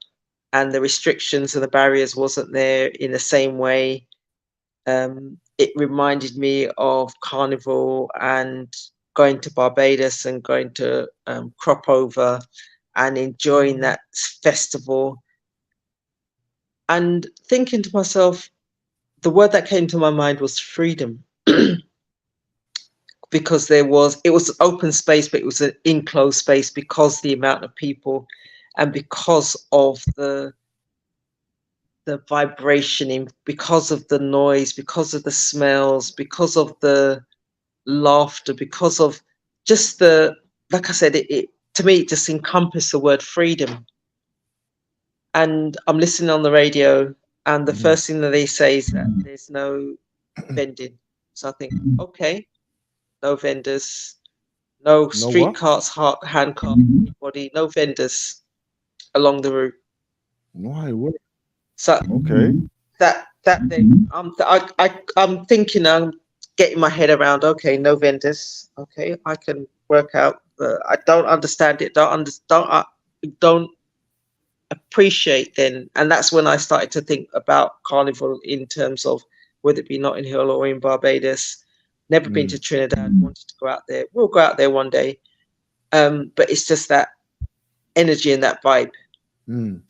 and the restrictions and the barriers wasn't there in the same way. It reminded me of carnival and going to Barbados and going to crop over and enjoying that festival, and thinking to myself, the word that came to my mind was freedom. Because it was open space, but it was an enclosed space because the amount of people, and because of the vibration, because of the noise, because of the smells, because of the laughter, because of just like I said, it to me, it just encompassed the word freedom. And I'm listening on the radio, and the first thing that they say is that there's no vending. So I think, okay, no vendors, no street what? carts, hand carts, anybody, no vendors along the route. Why? What? So Okay. that thing, I'm thinking, I'm getting my head around. Okay, no vendors. Okay, I can work out. I don't understand it. Don't appreciate then, and that's when I started to think about carnival in terms of whether it be Notting Hill or in Barbados. Never been to Trinidad, wanted to go out there. We'll go out there one day. But it's just that energy and that vibe. And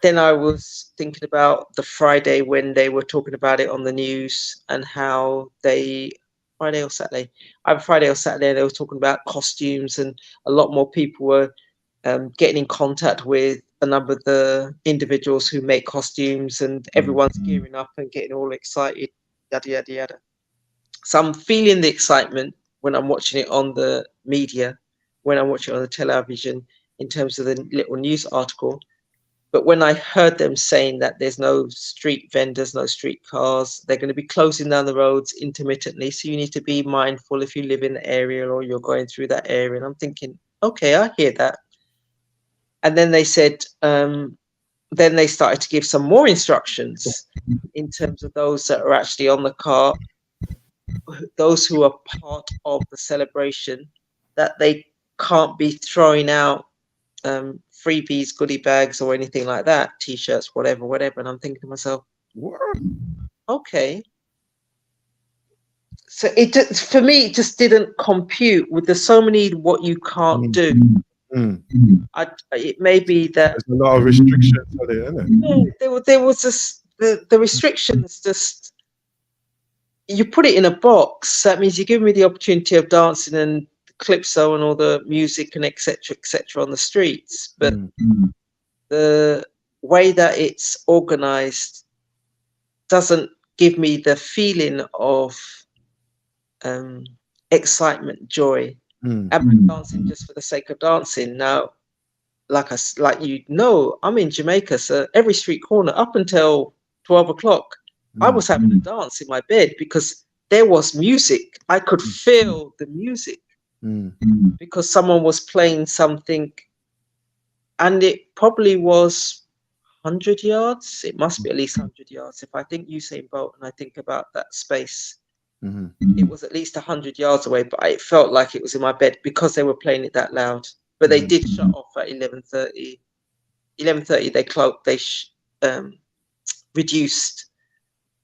then I was thinking about the Friday when they were talking about it on the news, and how Friday or Saturday, they were talking about costumes, and a lot more people were getting in contact with a number of the individuals who make costumes, and everyone's gearing up and getting all excited, yada yada yada. So I'm feeling the excitement when I'm watching it on the media, when I'm watching it on the television, in terms of the little news article. But when I heard them saying that there's no street vendors, no street cars, they're going to be closing down the roads intermittently, so you need to be mindful if you live in the area or you're going through that area. And I'm thinking, okay, I hear that. And then they said, then they started to give some more instructions in terms of those that are actually on the car, those who are part of the celebration, that they can't be throwing out freebies, goodie bags, or anything like that, t-shirts, whatever. And I'm thinking to myself, What? okay. So for me, it just didn't compute with the so many what you can't do. It may be that there's a lot of restrictions on it, isn't it? Yeah, there was just the restrictions. Just, you put it in a box. That means you give me the opportunity of dancing and calypso and all the music and etc. on the streets, but the way that it's organized doesn't give me the feeling of excitement, joy, and dancing just for the sake of dancing. Now, like I'm in Jamaica, so every street corner up until 12 o'clock, I was having a dance in my bed because there was music. I could feel the music because someone was playing something, and it probably was 100 yards. It must be at least 100 yards. If I think Usain Bolt and I think about that space, it was at least 100 yards away, but it felt like it was in my bed because they were playing it that loud. But they did shut off at 11:30. 11:30 they reduced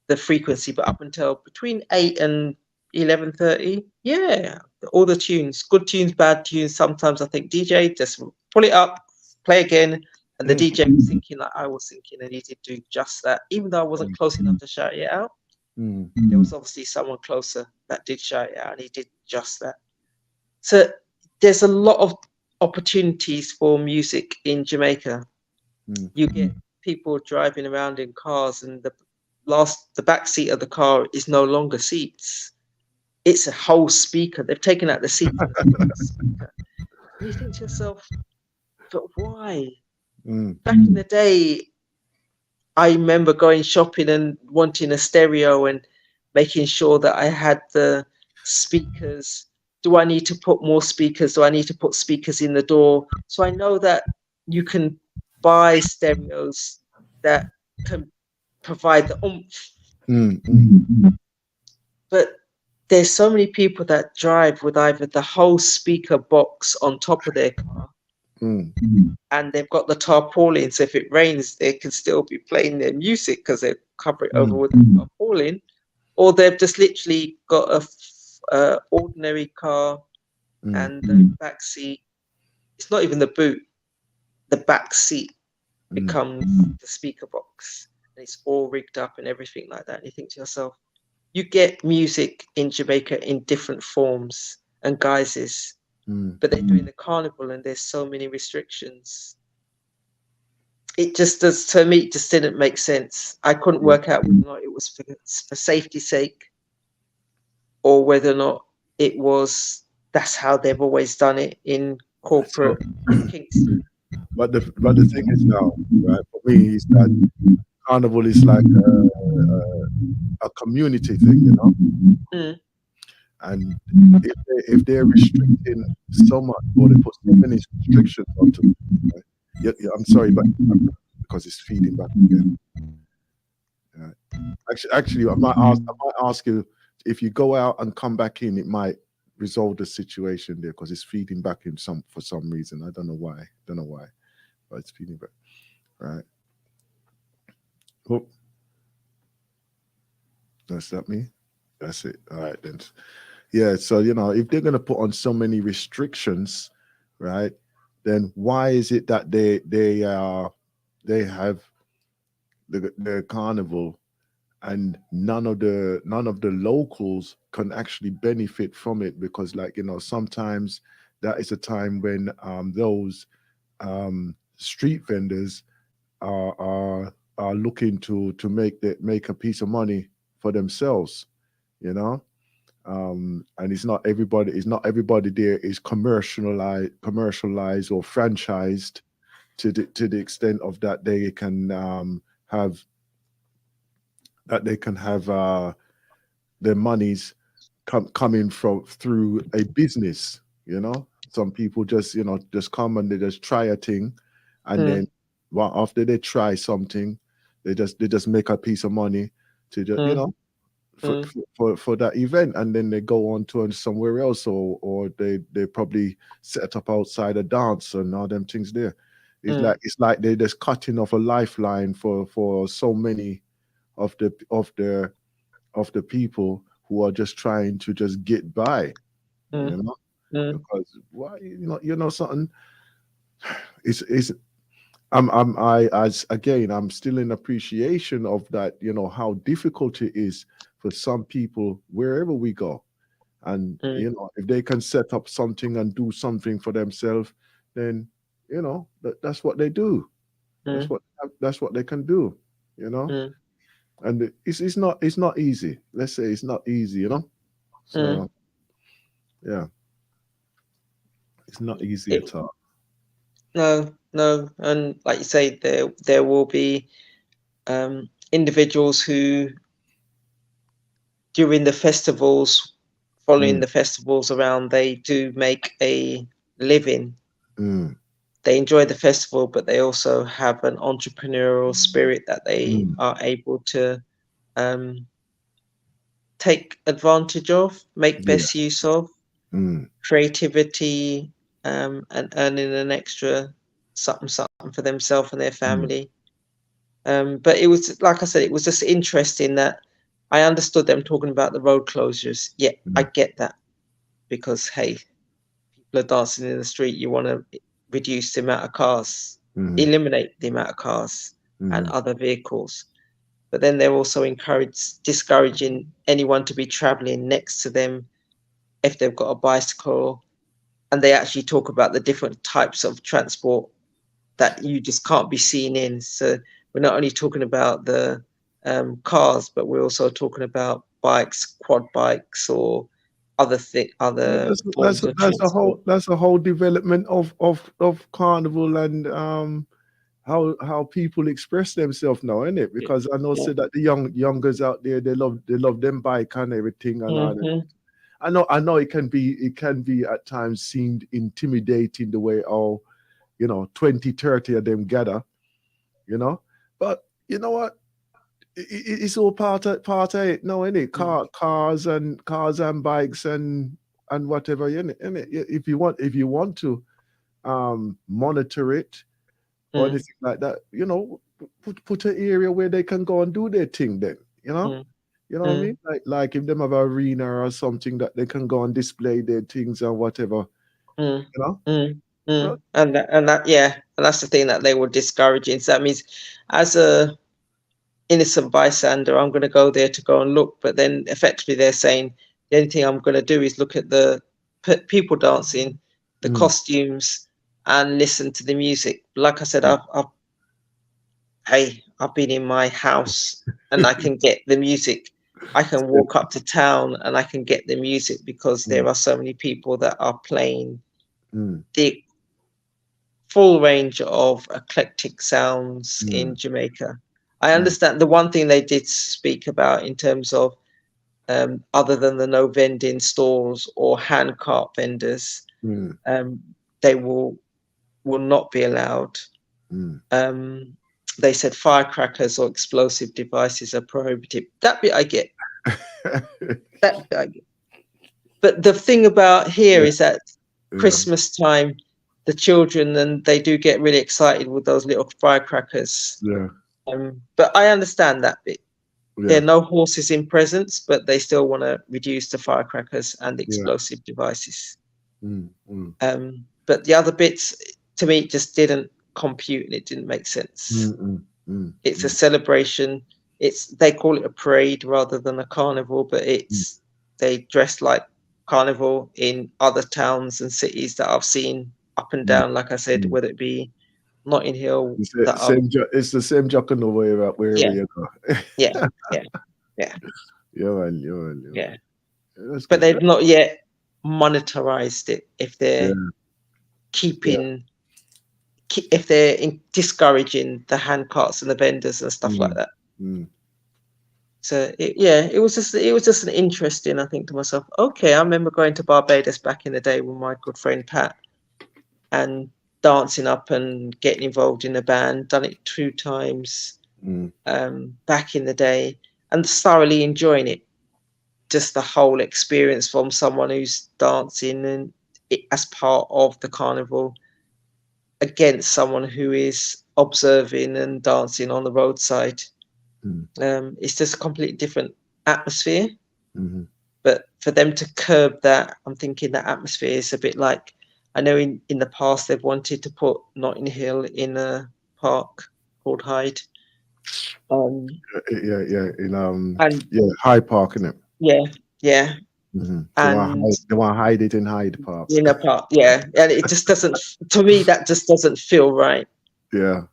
the frequency, but up until between 8 and 11:30, yeah, all the tunes, good tunes, bad tunes. Sometimes I think DJ just pull it up, play again, and the DJ was thinking like I was thinking, and he did do just that. Even though I wasn't close enough to shout it out, there was obviously someone closer that did shout it out, and he did just that. So there's a lot of opportunities for music in Jamaica. You get people driving around in cars, and the back seat of the car is no longer seats. It's a whole speaker. They've taken out the seat. And you think to yourself, but why? Back in the day, I remember going shopping and wanting a stereo and making sure that I had the speakers. Do I need to put more speakers? Do I need to put speakers in the door? So I know that you can buy stereos that can provide the oomph. But there's so many people that drive with either the whole speaker box on top of their car, Mm. and they've got the tarpaulin, so if it rains, they can still be playing their music because they cover it over with the tarpaulin, or they've just literally got a ordinary car and the back seat. It's not even the boot. The back seat becomes the speaker box, and it's all rigged up and everything like that. And you think to yourself, you get music in Jamaica in different forms and guises, but they're doing the carnival and there's so many restrictions. It just does, to me, it just didn't make sense. I couldn't work out whether or not it was for safety's sake, or whether or not it was that's how they've always done it in corporate Kingston. But the thing is now, right? For me, is that carnival is like a community thing, you know. Mm, And if they're restricting so much, or they put so many restrictions onto it, right? Yeah, I'm sorry, but because it's feeding back again. Actually, I might ask you if you go out and come back in, it might resolve the situation there because it's feeding back in for some reason. I don't know why. But it's feeding back. Right. Oh, that's that me. That's it. All right then. Yeah. So if they're gonna put on so many restrictions, right? Then why is it that they have the carnival and none of the locals can actually benefit from it? Because sometimes that is a time when those street vendors are looking to make a piece of money for themselves, you know. And it's not everybody there is commercialized or franchised to the extent of that have they can have their monies coming through a business. Some people just come and they just try a thing, and then after they try something, they just make a piece of money to just for, mm, for that event, and then they go on to somewhere else, or they probably set up outside a dance and all them things there. It's like they're just cutting off a lifeline for so many of the people who are just trying to just get by, mm, you know. mm, Because why, something. It's I'm still in appreciation of that, how difficult it is for some people wherever we go. And mm, if they can set up something and do something for themselves, then that's what they do. That's mm, what they can do, you know. mm, And it's not easy. Let's say it's not easy, mm. So yeah, it's not easy It, at all. no, and like you say, there will be individuals who during the festivals, following Mm, the festivals around, they do make a living. mm, They enjoy the festival, but they also have an entrepreneurial spirit that they mm, are able to um, take advantage of, make yeah. best use of Mm, creativity, and earning an extra something for themselves and their mm, family. But it was, like I said, it was just interesting that I understood them talking about the road closures. Yeah, I mm, get that, because hey, people are dancing in the street. You want to reduce the amount of cars, mm, eliminate the amount of cars and mm, other vehicles. But then they're also discouraging anyone to be traveling next to them if they've got a bicycle. And they actually talk about the different types of transport that you just can't be seen in. So we're not only talking about the cars, but we're also talking about bikes, quad bikes, or Yeah, other that's forms of that's a whole transport. that's a whole development of carnival, and how people express themselves now, isn't it? Yeah. Because I know Yeah. say that the youngers out there, they love them bike and everything and all that. Mm-hmm. I know it can be at times seemed intimidating the way 20, 30 of them gather, you know. But you know what? it's all part of it now, innit? Cars and bikes and whatever, innit? If you want to monitor it or anything like that, put an area where they can go and do their thing then, you know what I mean? Like if them have an arena or something that they can go and display their things and whatever, you know? And that's the thing that they were discouraging. So that means, as a innocent bystander, I'm going to go there to go and look, but then effectively they're saying the only thing I'm going to do is look at the people dancing, the costumes, and listen to the music. Like I said, I've been in my house and I can get the music. I can walk up to town and I can get the music because there are so many people that are playing the full range of eclectic sounds in Jamaica. I understand the one thing they did speak about in terms of other than the no vending stores or hand cart vendors, they will not be allowed. They said firecrackers or explosive devices are prohibited. That bit I get. That bit I get. But the thing about here is that Christmas time, the children, and they do get really excited with those little firecrackers. Yeah. But I understand that bit. There are no horses in presence, but they still want to reduce the firecrackers and the explosive devices. But the other bits, to me, just didn't compute and it didn't make sense. It's a celebration. They call it a parade rather than a carnival, but they dress like carnival in other towns and cities that I've seen up and down. Like I said, whether it be Notting Hill, it's the same jock on the way up wherever you go. Yeah. But Good. they've not yet monetarized it. If they're keeping, if they're discouraging the hand carts and the vendors and stuff like that. So it was just an interesting. I think to myself, okay, I remember going to Barbados back in the day with my good friend Pat, and dancing up and getting involved in a band. Done it 2 times back in the day, and thoroughly enjoying it. Just the whole experience from someone who's dancing and as part of the carnival against someone who is observing and dancing on the roadside. It's just a completely different atmosphere. But for them to curb that, I'm thinking that atmosphere is a bit like, I know in the past they've wanted to put Notting Hill in a park called Hyde. Hyde Park, isn't it? Yeah. They want to hide it in Hyde Park. In a park, and it just doesn't. To me, that just doesn't feel right. Yeah.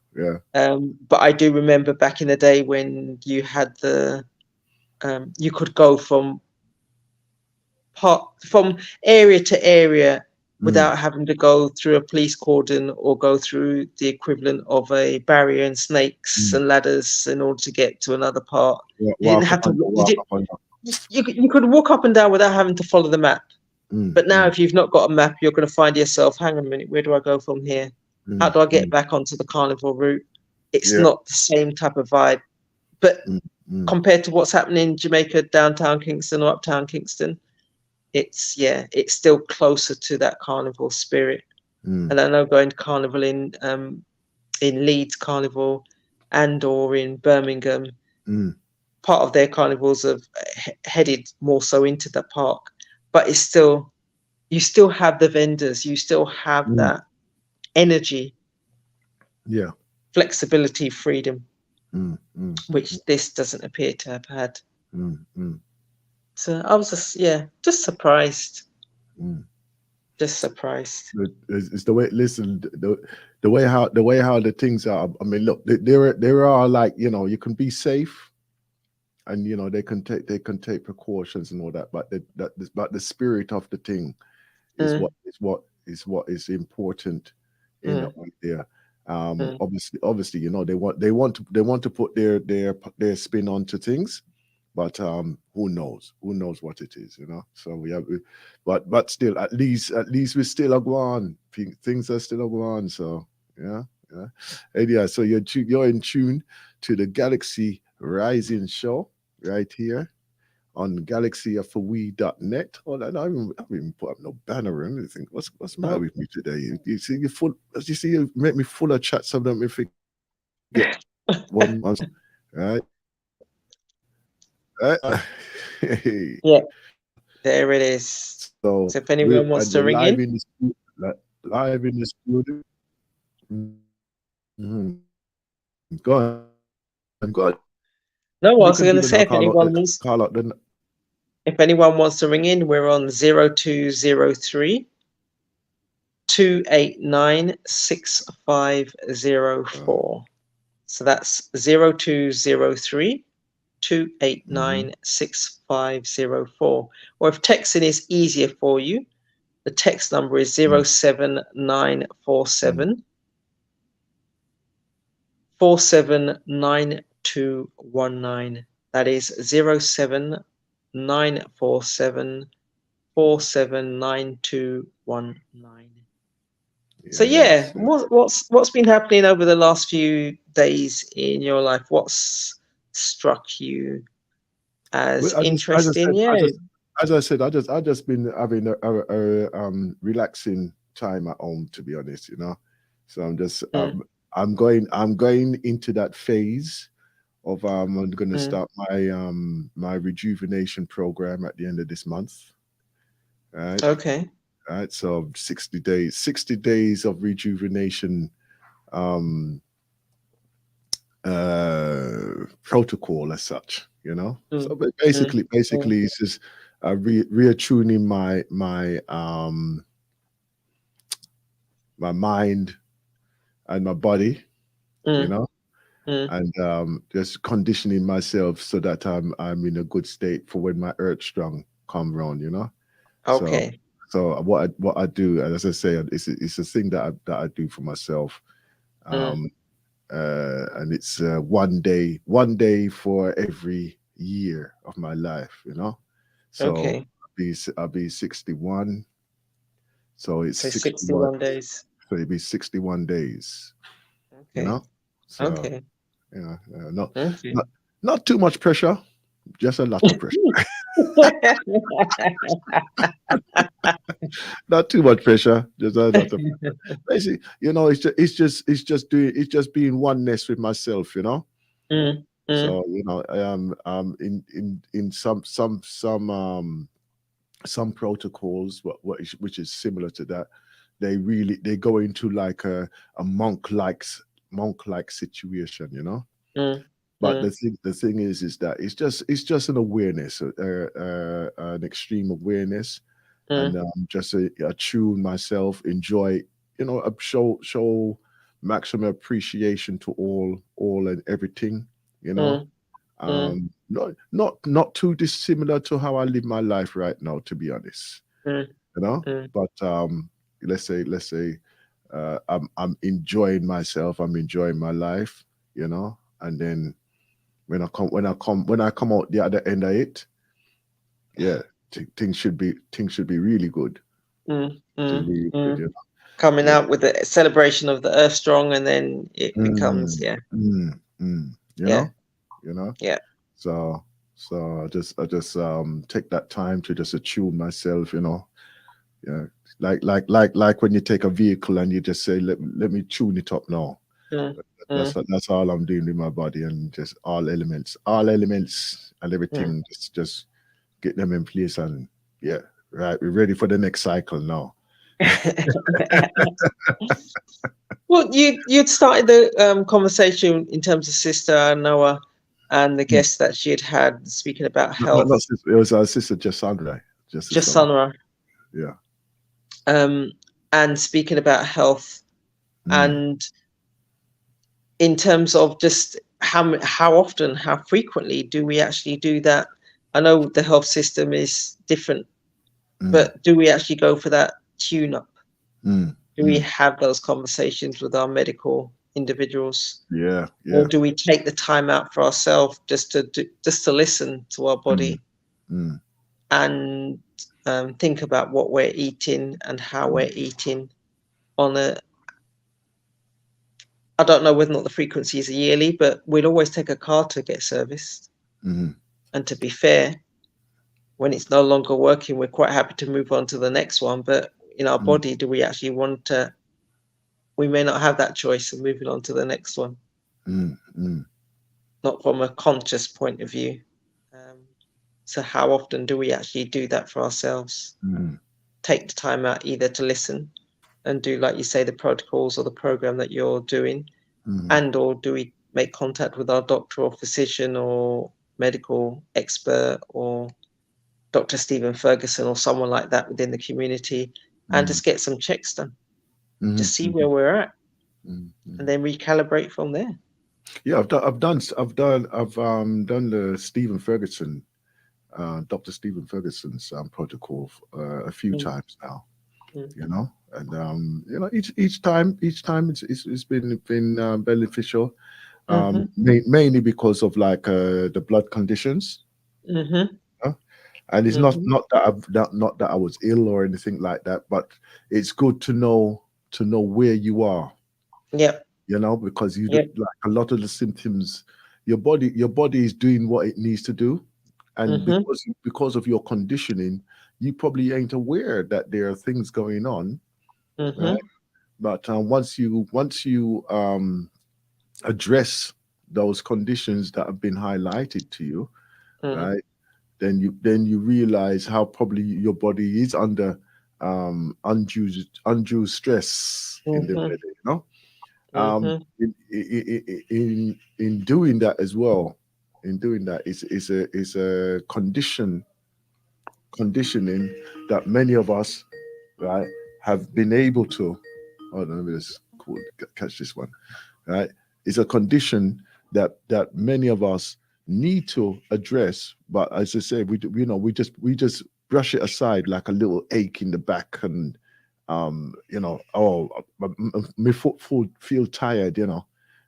But I do remember back in the day when you had you could go from area to area without having to go through a police cordon or go through the equivalent of a barrier and snakes and ladders in order to get to another part. You didn't have to walk. You could walk up and down without having to follow the map. But now, if you've not got a map, you're going to find yourself, hang on a minute, where do I go from here? How do I get back onto the carnival route? It's not the same type of vibe. But compared to what's happening in Jamaica, downtown Kingston or uptown Kingston, it's still closer to that carnival spirit. And I know going to carnival in Leeds Carnival or in Birmingham, part of their carnivals have headed more so into the park, but it's still, you still have the vendors, you still have that energy, flexibility, freedom, which this doesn't appear to have had. So I was just surprised. Just surprised. It's the way. Listen, the way how the things are. I mean, look, there are, like, you can be safe, and they can take precautions and all that, but the spirit of the thing is what is important in the idea. Obviously, they want to put their spin onto things, but who knows what it is, So we have, but still, at least we still are going. Things are still going on. So yeah. And so you're in tune to the Galaxy Rising Show right here on galaxyofwe.net. Oh, I haven't even put up no banner or anything. What's the matter with me today? You see, you make me full of chat, so don't me forget one, right? Hey. Yeah, there it is. So So if anyone wants to we're ring live in, in the studio. Live in the studio. Mhm. Go on, go on. no, I You was can going do to the say now. Call out the. if anyone wants to ring in, we're on 0203 289 6504. So that's 0203 289 6504. Or if texting is easier for you, the text number is 07947 479219. That is 07947 479219. So yeah, Yes. what's been happening over the last few days in your life? What's struck you as Well, interesting? Yeah. as I said, I just been having a relaxing time at home, to be honest. So I'm going into that phase of I'm going to start my rejuvenation program at the end of this month. Right. Okay. Right. So 60 days of rejuvenation um protocol as such. So basically it's just reattuning my mind and my body, and just conditioning myself so that I'm in a good state for when my earth strong come round. So Okay. what I do, as I say, it's a thing that I do for myself. And it's one day for every year of my life. So Okay. I'll be 61. So it's So 61. 61 days. So it'll be 61 days. Okay. So Okay. not Okay. not too much pressure, just a lot of pressure. Not too much pressure, just a lot of pressure. Basically, it's just being oneness with myself. So I am in some protocols, which is similar to that. They go into like a monk like situation. But the thing is that it's just an awareness, an extreme awareness, and just attune myself, enjoy, show maximum appreciation to all and everything. Not too dissimilar to how I live my life right now, to be honest. But let's say I'm enjoying myself, I'm enjoying my life, and then when I come out the other end of it, yeah, things should be really good. Really good, Coming yeah. out with a celebration of the Earth Strong, and then it becomes Mm, you yeah, know. yeah. So I just take that time to just attune myself, Yeah, like when you take a vehicle and you just say, let me tune it up now. That's all I'm doing with my body, and just all elements and everything, just get them in place, and yeah, right, we're ready for the next cycle now. Well, you'd started the conversation in terms of Sister Noah and the guests that she had speaking about health. Not sister, it was our sister Jasandra. Jasandra. Yeah. And speaking about health, Mm, and in terms of just how often, how frequently do we actually do that? I know the health system is different, but do we actually go for that tune up? Do we have those conversations with our medical individuals? yeah. Or do we take the time out for ourselves just to listen to our body and think about what we're eating and how we're eating on I don't know whether or not the frequencies are yearly, but we'd always take a car to get serviced. Mm-hmm. And to be fair, when it's no longer working, we're quite happy to move on to the next one. But in our body, do we actually want to? We may not have that choice of moving on to the next one. Mm-hmm. Not from a conscious point of view. So how often do we actually do that for ourselves? Mm-hmm. Take the time out either to listen and do, like you say, the protocols or the program that you're doing, and or do we make contact with our doctor or physician or medical expert or Dr. Stephen Ferguson or someone like that within the community, and just get some checks done, just see where we're at, and then recalibrate from there. Yeah, I've done the Stephen Ferguson, Dr. Stephen Ferguson's protocol a few times now. You know, and you know, each time it's been beneficial, mainly because of like the blood conditions. And it's not not that I was ill or anything like that, but it's good to know where you are. Yeah. You know, because like a lot of the symptoms, your body is doing what it needs to do, and because of your conditioning, you probably ain't aware that there are things going on, right? But once you address those conditions that have been highlighted to you, right? Then you realize how probably your body is under undue stress in the body, you know. In doing that as well, in doing that is a conditioning that many of us, right, have been able to. Hold on, let me just catch this one, right? It's a condition that many of us need to address, but as I say, we just brush it aside like a little ache in the back, and you know, oh, my foot feel tired, you know,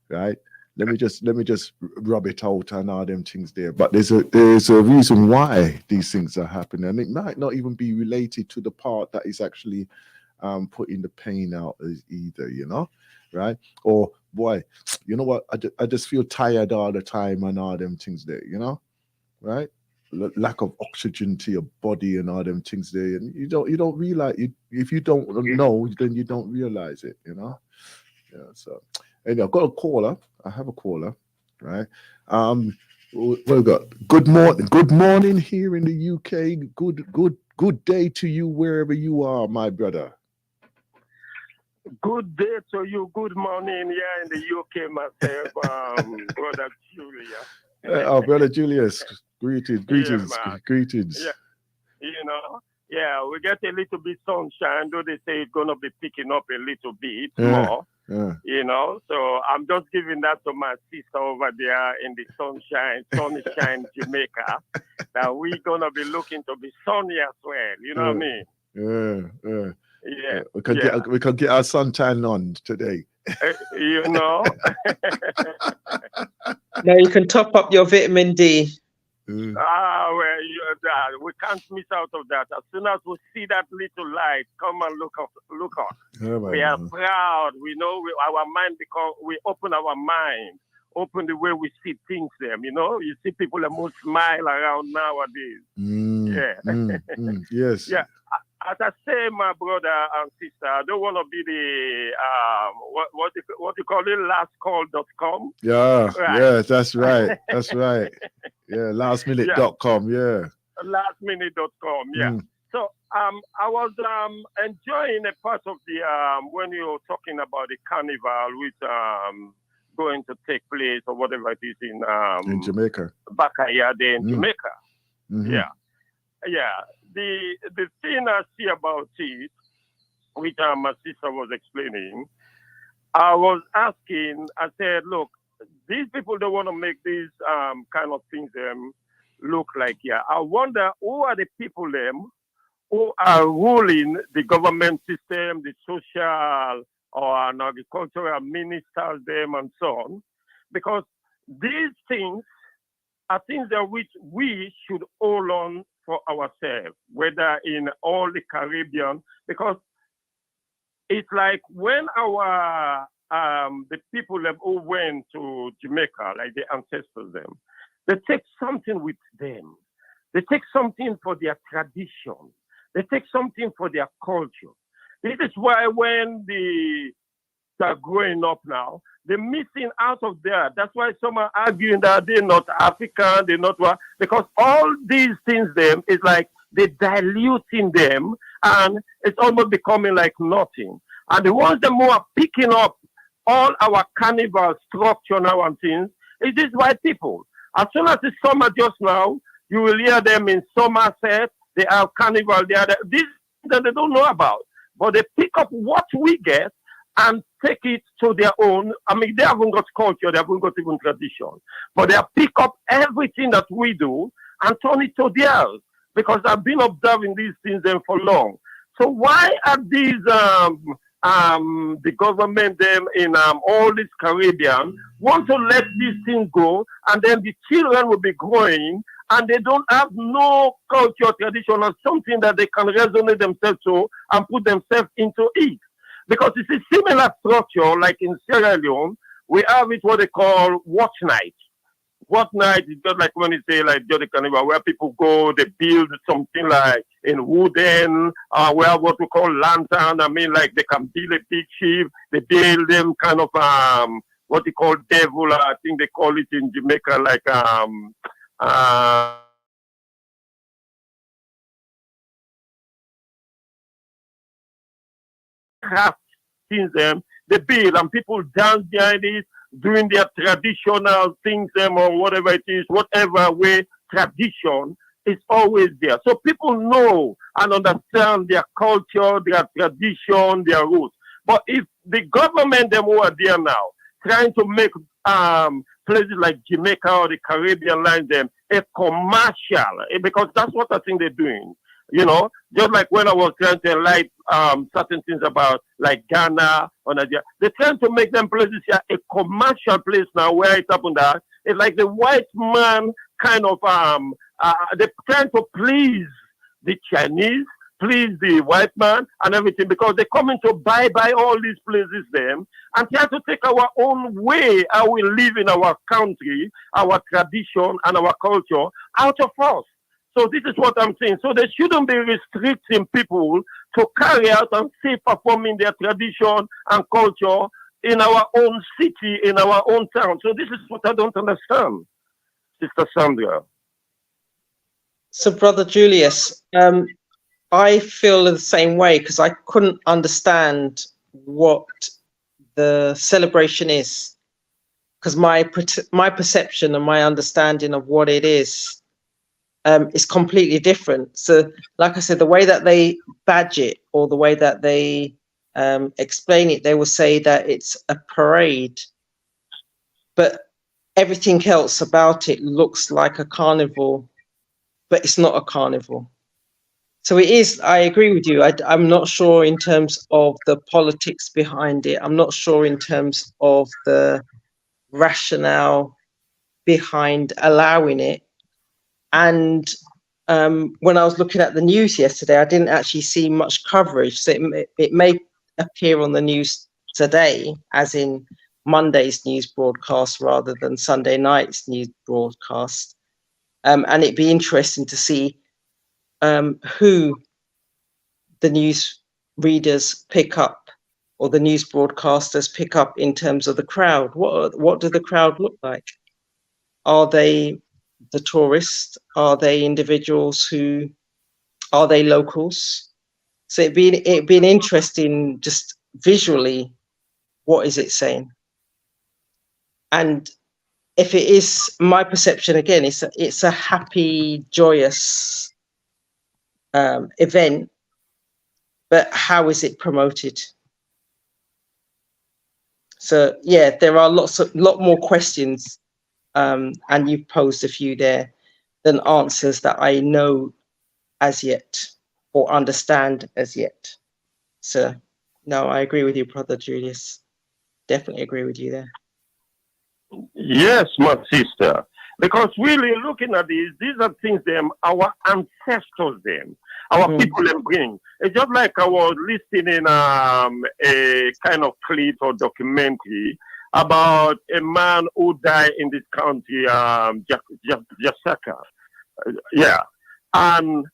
right? Let me just rub it out and all them things there. But there's a reason why these things are happening, and it might not even be related to the part that is actually putting the pain out either, you know, right? Or boy, you know what? I just feel tired all the time and all them things there, you know, right? Lack of oxygen to your body and all them things there, and you don't realize it. If you don't know, then you don't realize it, you know. Yeah. So, and I've got a caller. I have a caller, right? What we got? Good morning here in the UK. Good day to you wherever you are, my brother. Good day to you. Good morning here in the UK, myself, brother Julia. Oh, brother Julius, greetings. Yeah, you know, yeah, we get a little bit sunshine, though they say it's gonna be picking up a little bit more. You know, so I'm just giving that to my sister over there in the sunshine, Jamaica, that we're gonna be looking to be sunny as well. You know what I mean? Yeah. We can get our suntan on today. You know. Now you can top up your vitamin D. Well, we can't miss out of that. As soon as we see that little light, come and look on. We are proud. We know our mind we open our mind, open the way we see things. Them, you know, you see people that most smile around nowadays. Yes. Yeah. As I say, my brother and sister, I don't want to be the what you call it, lastcall.com. Yeah, right. Yeah, that's right. That's right. Yeah, lastminute.com. Yeah. Lastminute.com. Yeah. So I was enjoying a part of the when you were talking about the carnival which going to take place or whatever it is in Jamaica. Bacayade in Jamaica. Yeah. Yeah. The thing I see about it, which my sister was explaining, I was asking, I said, look, these people don't want to make these kind of things look like here. I wonder who are the people who are ruling the government system, the social or an agricultural ministers and so on. Because these things are things that which we should hold on for ourselves, whether in all the Caribbean, because it's like when our the people who went to Jamaica, like the ancestors, them, they take something with them. They take something for their tradition. They take something for their culture. This is why when they're growing up now, they're missing out of there. That's why some are arguing that they're not African, they're not what, because all these things them is like they're diluting them and it's almost becoming like nothing. And the ones that who are picking up all our carnival structure now and things, it is white people. As soon as it's summer just now, you will hear them in Somerset, they have carnival, they are these that they don't know about. But they pick up what we get and take it to their own. I mean, they haven't got culture, they haven't got even tradition. But they pick up everything that we do and turn it to theirs. Because I've been observing these things then for long. So why are these the government them in all this Caribbean want to let this thing go, and then the children will be growing and they don't have no culture, tradition, or something that they can resonate themselves to and put themselves into it. Because it's a similar structure, like in Sierra Leone, we have it what they call watch night. Watch night is just like when you say like Jolly Carnival, where people go, they build something like in wooden, we have what we call lantern. I mean, like they can build a big ship, they build them kind of what they call devil. I think they call it in Jamaica like craft things them they build and people dance behind it, doing their traditional things them or whatever it is, whatever way tradition is always there. So people know and understand their culture, their tradition, their roots. But if the government them who are there now trying to make places like Jamaica or the Caribbean line them a commercial, because that's what I think they're doing. You know, just like when I was trying to enlighten certain things about like Ghana or Nigeria, they're trying to make them places here a commercial place now where it's happened that it's like the white man kind of they're trying to please the Chinese, please the white man and everything because they're coming to buy all these places them and try to take our own way how we live in our country, our tradition and our culture out of us. So this is what I'm saying. So they shouldn't be restricting people to carry out and stay performing their tradition and culture in our own city, in our own town. So this is what I don't understand, Sister Sandra. So, Brother Julius, I feel the same way because I couldn't understand what the celebration is because my perception and my understanding of what it is completely different. So, like I said, the way that they badge it or the way that they explain it, they will say that it's a parade, but everything else about it looks like a carnival, but it's not a carnival. So it is, I agree with you. I'm not sure in terms of the politics behind it. I'm not sure in terms of the rationale behind allowing it. And when I was looking at the news yesterday, I didn't actually see much coverage. So it may appear on the news today, as in Monday's news broadcast rather than Sunday night's news broadcast. And it'd be interesting to see who the news readers pick up or the news broadcasters pick up in terms of the crowd. What do the crowd look like? Are they the tourists? Are they individuals are they locals? So it'd be an interesting just visually, what is it saying? And if it is my perception again, it's a happy, joyous event, but how is it promoted? So yeah, there are lot more questions, and you've posed a few there than answers that I know as yet or understand as yet. So no, I agree with you, Brother Julius. Definitely agree with you there. Yes, my sister. Because really looking at these are things them our ancestors them. our people and bring. It's just like I was listening a kind of clip or documentary about a man who died in this country, Jasaka. Yeah. And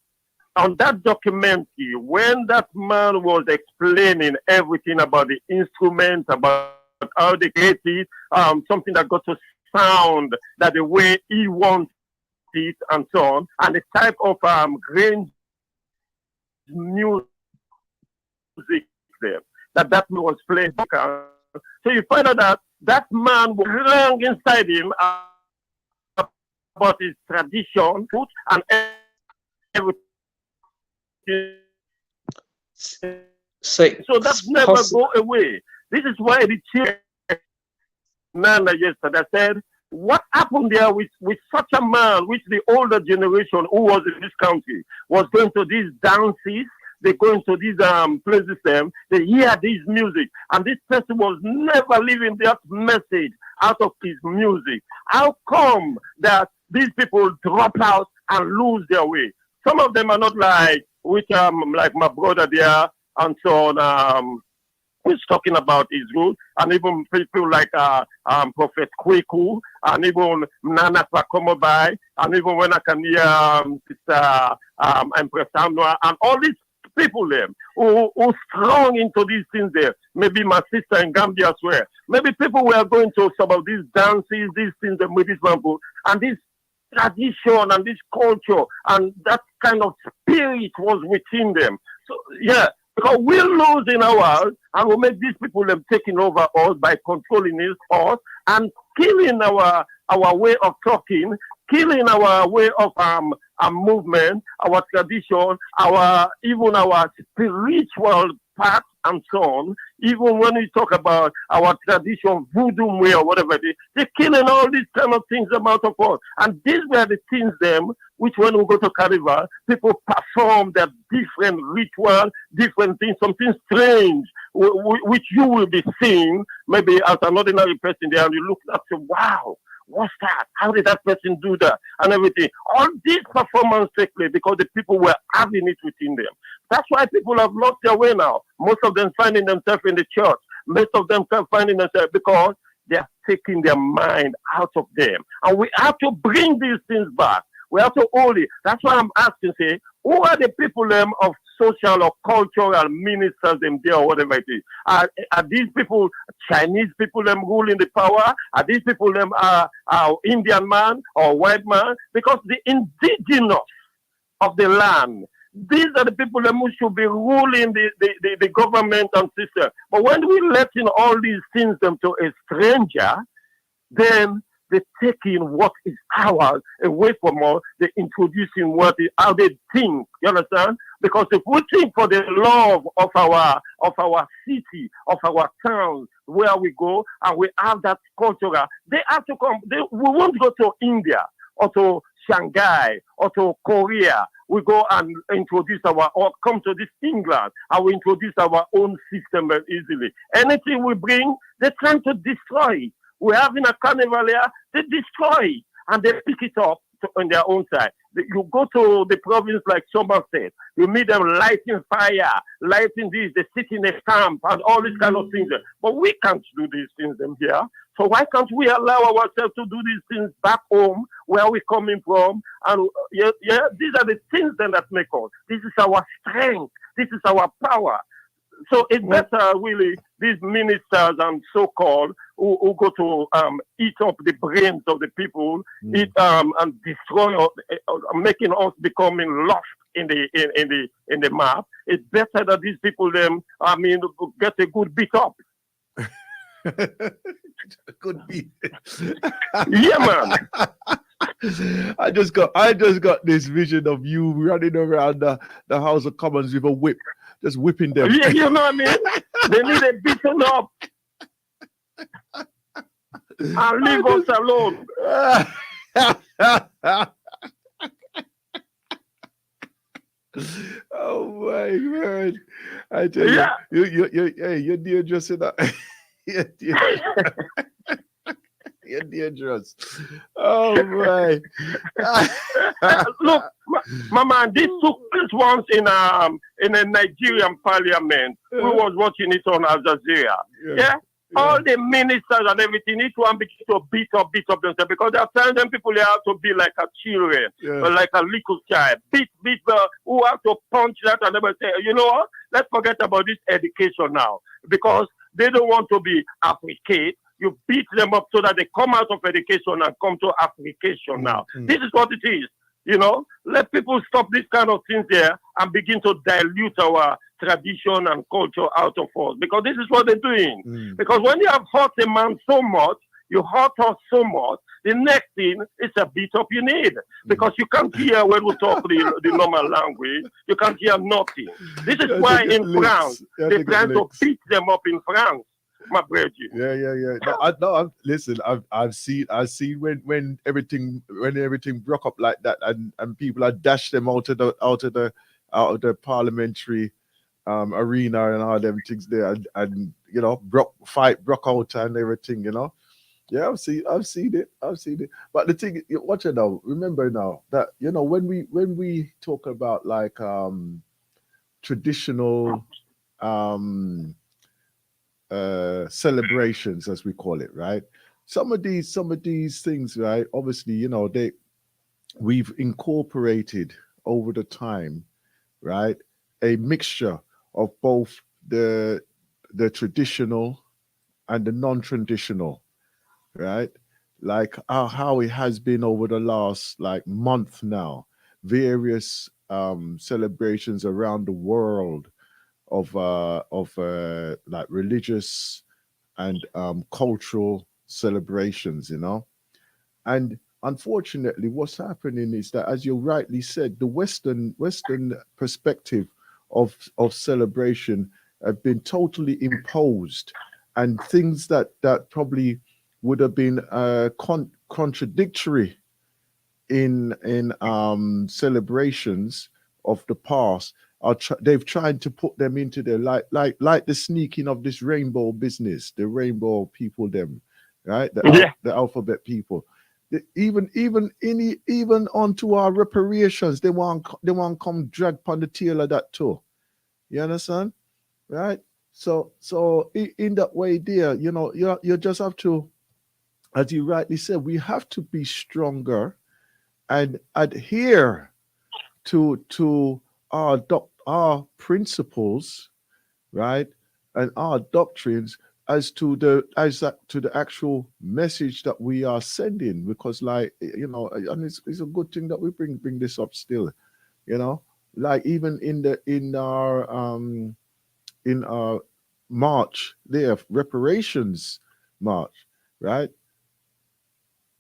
on that documentary, when that man was explaining everything about the instrument, about how they create it, something that got to sound that the way he wants it and so on, and the type of range music there that man was playing. So you find out that that man was long inside him about his tradition, food, and everything. So that's never go away. This is why the chair Nana yesterday said, what happened there with such a man, which the older generation who was in this country was going to these dances, they go into these places, they hear this music, and this person was never leaving that message out of his music. How come that these people drop out and lose their way? Some of them are not like like my brother there and so on. Who's talking about Israel, and even people like Prophet Kweku, and even Nana Pakomobai, and even when I can hear Sister Empress Amnoa, and all these people there who strong into these things there. Maybe my sister in Gambia as well. Maybe people were going to some of these dances, these things with these people, and this tradition and this culture and that kind of spirit was within them. So yeah. Because we're losing ours, and we make these people taking over us by controlling us and killing our way of talking, killing our way of movement, our tradition, even our spiritual path and so on. Even when we talk about our tradition, voodoo way or whatever it is, they're killing all these kind of things out of us. And these were the things which when we go to Carnival, people perform their different rituals, different things, something strange, which you will be seeing maybe as an ordinary person there, and you look up and say, wow, what's that? How did that person do that? And everything. All these performances take place because the people were having it within them. That's why people have lost their way now. Most of them finding themselves in the church. Most of them finding themselves because they are taking their mind out of them. And we have to bring these things back. We have to hold it. That's why I'm asking, say, who are the people of social or cultural ministers there or whatever it is? Are these people Chinese people ruling the power? Are these people Indian man or white man? Because the indigenous of the land, these are the people who should be ruling the government and system. But when we let in all these things to a stranger, then they're taking what is ours away from us. They're introducing how they think. You understand? Because if we think for the love of our city, of our town, where we go, and we have that culture, they have to come. We won't go to India or to Shanghai or to Korea. We go and introduce or come to this England and we introduce our own system easily. Anything we bring, they're trying to destroy it. We're having a carnival here, they destroy it and they pick it up on their own side. You go to the province like Somerset, you meet them lighting fire, lighting this, they sit in a camp and all these kind of things. But we can't do these things here. So why can't we allow ourselves to do these things back home where we're coming from? And these are the things then that make us. This is our strength. This is our power. So it's better, really, these ministers and so-called who go to eat up the brains of the people, and destroy, making us becoming lost in the map. It's better that these people get a good beat up. Good beat. Yeah, man. I just got this vision of you running around the House of Commons with a whip, just whipping them. Yeah, you know what I mean? They need a beaten up. And leave us alone. Oh my God! I tell you, you're dangerous in that. You're dangerous. Oh my. Look, my man, this took place once in a Nigerian parliament. We was watching it on Al Jazeera. Yeah. All the ministers and everything, each one begin to beat up themselves because they are telling them people they have to be like a children, or like a little child. Beat, who have to punch that and everything. You know what? Let's forget about this education now because they don't want to be afflicate. You beat them up so that they come out of education and come to application now. This is what it is. You know, let people stop this kind of things here and begin to dilute our tradition and culture out of us because this is what they're doing. Because when you have hurt a man so much, you hurt us so much, the next thing is a beat up you need because you can't hear when we talk the normal language. You can't hear nothing. This is why in France, they're trying to beat them up in France. My brother. Yeah. No, listen, I've seen when everything broke up like that, and people had dashed them out of the parliamentary arena and all them things there, and you know, fight broke out and everything, you know. Yeah, I've seen it. But the thing, watch it now. Remember now that you know when we talk about like traditional celebrations, as we call it, right? Some of these things, right? Obviously, you know, we've incorporated over the time, right, a mixture of both the traditional and the non-traditional, right? Like how it has been over the last like month now, various celebrations around the world of like religious and cultural celebrations, you know. And unfortunately, what's happening is that, as you rightly said, the Western perspective of celebration have been totally imposed, and things that probably would have been contradictory in celebrations of the past. They've tried to put them into the like the sneaking of this rainbow business, the rainbow people, them, right? The alphabet people. Even onto our reparations, they want come drag upon the tail of that too. You understand, right? So in that way, there, you know, you just have to, as you rightly said, we have to be stronger and adhere to our principles, right, and our doctrines as to the actual message that we are sending. Because, like, you know, and it's a good thing that we bring this up still, you know, like even in our march there, reparations march, right?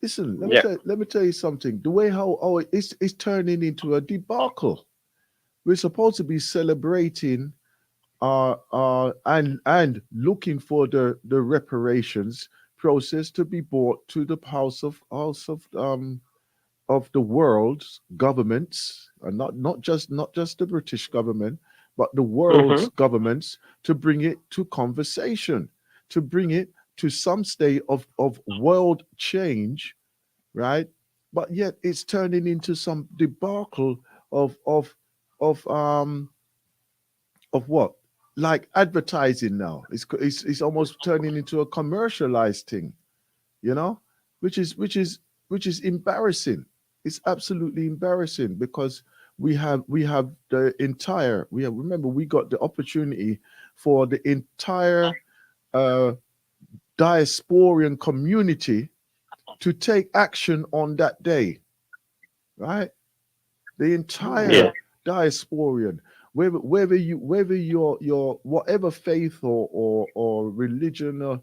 Listen, let me tell you something. The way how it's turning into a debacle. We're supposed to be celebrating and looking for the reparations process to be brought to the house of the world's governments, and not just the British government, but the world's governments, to bring it to conversation, to bring it to some state of world change, right? But yet it's turning into some debacle of what? Like advertising now. It's almost turning into a commercialized thing, you know, which is embarrassing. It's absolutely embarrassing because we have the entire remember, we got the opportunity for the entire diasporian community to take action on that day, right? The entire diasporian, whether your whatever faith or religion,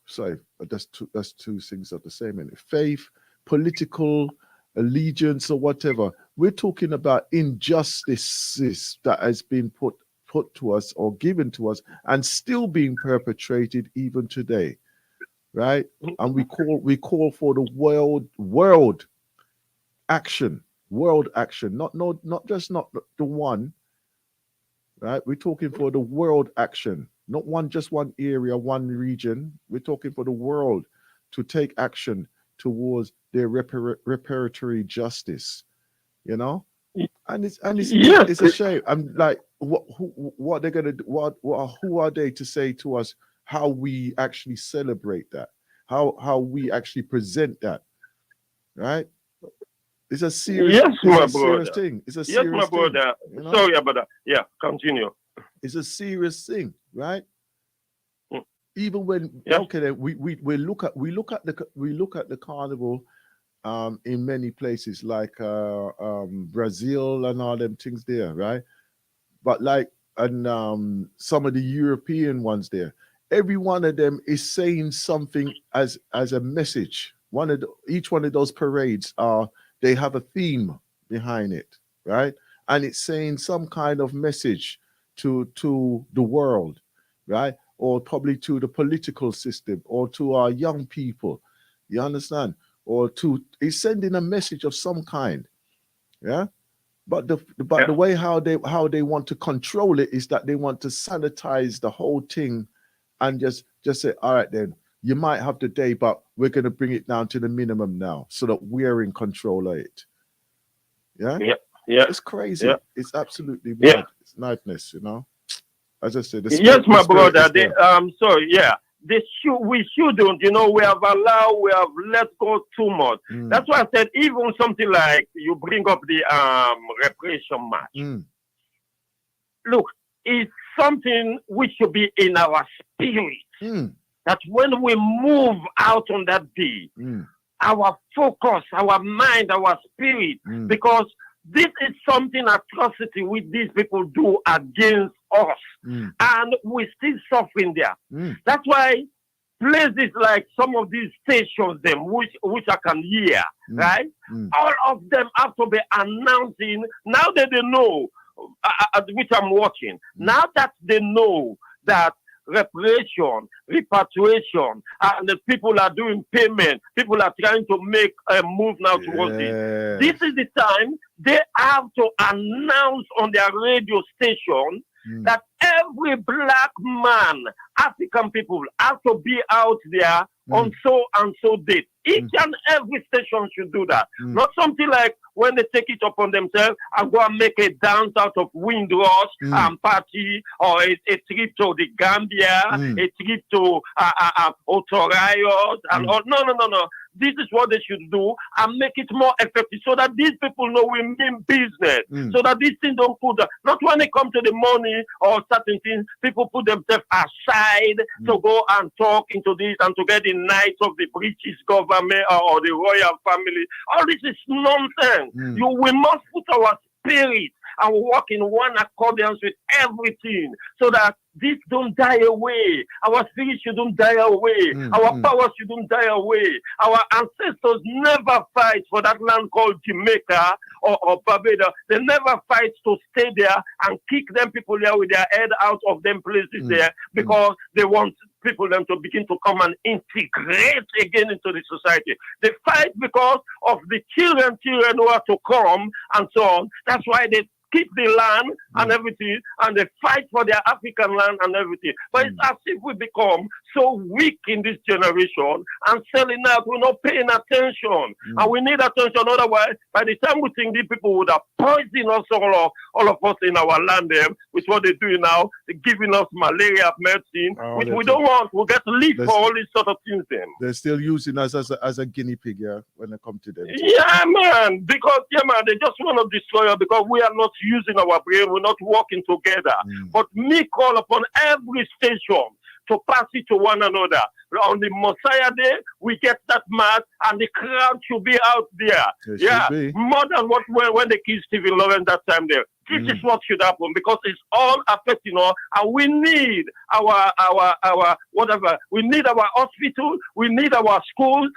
sorry, that's two things are the same. And faith, political allegiance, or whatever, we're talking about injustices that has been put to us or given to us and still being perpetrated even today, right? And we call for the world action, not just the one, right? We're talking for the world action, not just one area, one region. We're talking for the world to take action towards their reparatory justice, you know. And it's a shame. I'm like, what they're gonna do? Who are they to say to us how we actually celebrate that? How we actually present that, right? It's a serious, serious thing. It's a serious thing. You know? Sorry about that. Yeah, continue. It's a serious thing, right? Even when okay, we look at the carnival in many places like Brazil and all them things there, right? But like and some of the European ones there, every one of them is saying something as a message. Each one of those parades they have a theme behind it, right? And it's saying some kind of message to the world, right? Or probably to the political system or to our young people. You understand? Or it's sending a message of some kind. Yeah. But the way how they want to control it is that they want to sanitize the whole thing and just say, all right, then you might have the day, but we're going to bring it down to the minimum now so that we're in control of it. Yeah. Yeah. It's crazy. Yeah. It's absolutely mad. It's madness, you know. As I said, yes, my brother. So yeah, we shouldn't. You know, we have let go too much. That's why I said even something like you bring up the reparation march. Look, it's something which should be in our spirit. That when we move out on that day, our focus, our mind, our spirit, because this is something atrocity which these people do against us, and we're still suffering there. That's why places like some of these stations, them which I can hear, right? All of them have to be announcing now that they know, which I'm watching. Now that they know that reparation, repatriation, and the people are doing payment. People are trying to make a move now towards this. This is the time they have to announce on their radio station that every black man, African people, have to be out there on so and so date. Each and every station should do that. Not something like when they take it upon themselves and go and make a dance out of Windrush and party, or a trip to the Gambia, a trip to Otorayos, and all. No. This is what they should do and make it more effective so that these people know we mean business. So that these things don't put them. Not when they come to the money or certain things, people put themselves aside to go and talk into this and to get the nights of the British government or the royal family. All this is nonsense. We must put our spirit and work in one accordance with everything so that this don't die away. Our spirit shouldn't die away. Our power shouldn't die away. Our ancestors never fight for that land called Jamaica or Barbados. They never fight to stay there and kick them people there with their head out of them places there because they want people them to begin to come and integrate again into the society. They fight because of the children who are to come and so on. That's why they keep the land and everything, and they fight for their African land and everything. But it's as if we become so weak in this generation and selling out, we're not paying attention. And we need attention, otherwise, by the time we think these people would have poisoned us all of us in our land, with what they're doing now, they're giving us malaria medicine, which we don't want. We'll get leave for all these sort of things then. They're still using us as a guinea pig, when they come to them. Yeah, man, because, they just want to destroy us because we are not using our brain, we're not working together. But me call upon every station to pass it to one another. On the Messiah Day, we get that mass and the crowd should be out there. More than when they killed Stephen Lawrence that time there. This is what should happen because it's all affecting us, and we need our whatever. We need our hospital. We need our schools.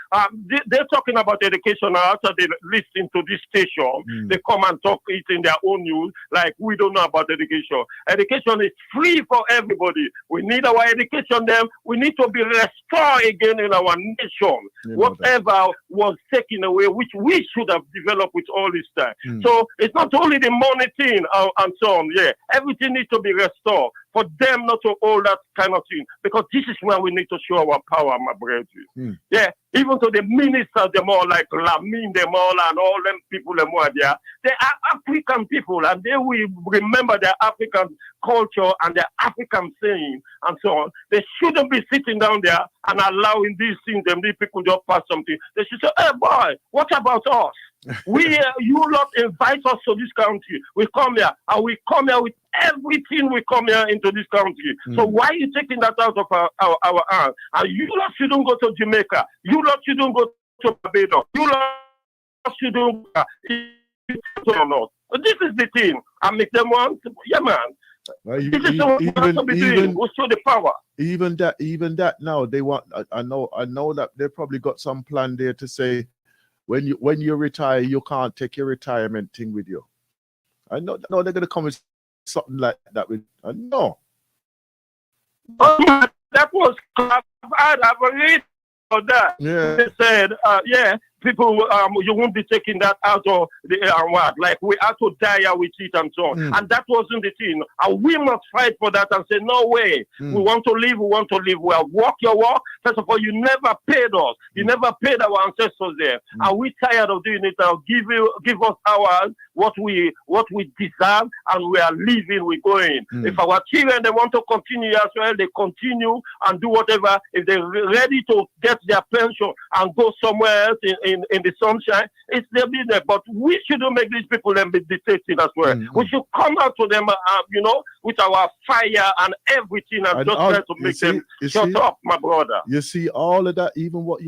They're talking about education after they listen to this station. They come and talk it in their own news like we don't know about education. Education is free for everybody. We need our education. Then we need to be restored again in our nation. Whatever was taken away, which we should have developed with all this time. So it's not only the money thing. And so on, everything needs to be restored for them not to hold that kind of thing, because this is where we need to show our power, my brethren. Yeah, even to the ministers, them all like Lamin, them all and all them people, them all there. They are African people, and they will remember their African culture and their African saying and so on. They shouldn't be sitting down there and allowing these things, these people just pass something. They should say, hey boy, what about us? You lot invite us to this country. We come here, and we come here with everything. We come here into this country. So why are you taking that out of our hands? And you lot shouldn't go to Jamaica. You lot shouldn't go to Barbados. You lot shouldn't go. This is the thing. I make them want. Yeah, man. This is what we have to be doing. We'll show the power. Even that now they want. I know that they probably got some plan there to say, when you retire, you can't take your retirement thing with you. I know they're gonna come with something like that. I know. Oh, that was I've read for that. Yeah. They said, people, you won't be taking that out of the what? Like we have to die with it and so on. And that wasn't the thing. And we must fight for that and say, no way. We want to live. We want to live well. Walk your walk. First of all, you never paid us. You never paid our ancestors there. And we tired of doing it now. Give us ours, what we deserve, and we are living. We're going. If our children they want to continue as well, they continue and do whatever. If they're ready to get their pension and go somewhere else in the sunshine, it's their business. But we shouldn't make these people them be dictating as well. We should come out to them, with our fire and everything, and just try to make them shut up, my brother. You see all of that, even what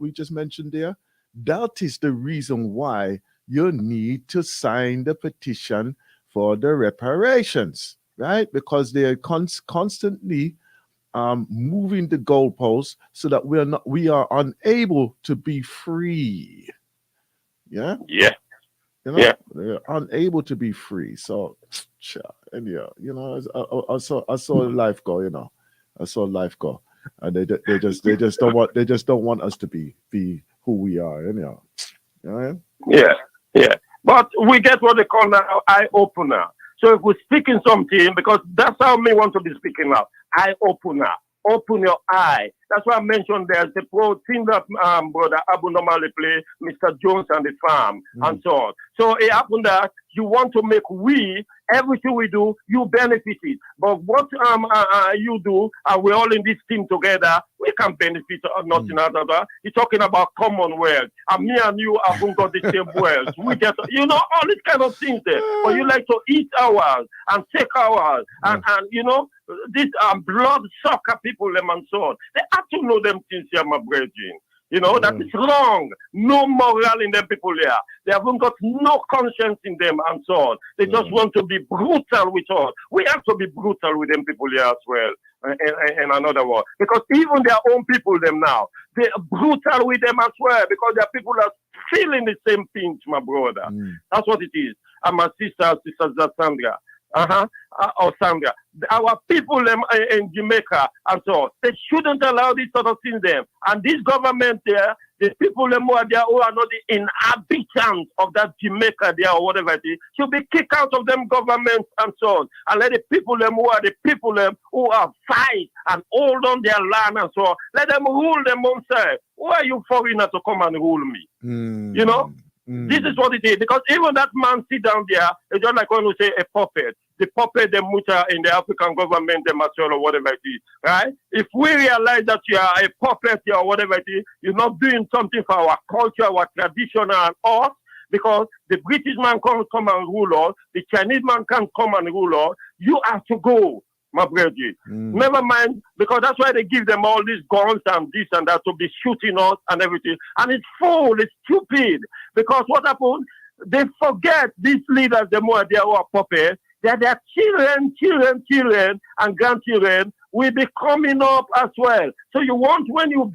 we just mentioned there. That is the reason why you need to sign the petition for the reparations, right? Because they are constantly moving the goalposts so that we are unable to be free. Yeah. They're unable to be free. So, I saw life go. I saw life go, and they just don't want us to be who we are. Yeah. But we get what they call now eye opener. So if we're speaking something, because that's how me want to be speaking now, eye opener. Open your eye. That's why I mentioned there's the pro thing that Brother Abu normally play, Mr. Jones and the Farm, and so on. So it happened that you want to make everything we do, you benefit it. But what you do, and we're all in this team together, we can benefit nothing other than. You're talking about commonwealth, and me and you haven't got the same wealth. We get, all these kind of things there. But you like to eat ours and take ours, and these blood sucker people, them and so on. They have to know them things here, my brethren. That is wrong. No moral in them people here. They haven't got no conscience in them and so on. They just want to be brutal with us. We have to be brutal with them people here as well. In another word. Because even their own people, them now, they're brutal with them as well. Because their people are feeling the same things, my brother. That's what it is. And my sister Sandra. Or Sandra, our people in Jamaica and so on, they shouldn't allow this sort of thing there. And this government there, the people who are there who are not the inhabitants of that Jamaica there or whatever it is, should be kicked out of them governments and so on. And let the people who are the people who are fight and hold on their land and so on, let them rule them own self. Who are you foreigner to come and rule me? This is what it is. Because even that man sit down there, it's just like when we say a puppet. The puppet, the mutter in the African government, the material or whatever it is, right? If we realize that you are a puppet or whatever it is, you're not doing something for our culture, our tradition, and us, because the British man can't come and rule us, the Chinese man can't come and rule us, you have to go, my brethren. Never mind, because that's why they give them all these guns and this and that to be shooting us and everything. And it's fool, it's stupid, because what happened? They forget these leaders, the more they are puppets, that their children, and grandchildren will be coming up as well. So you want, when you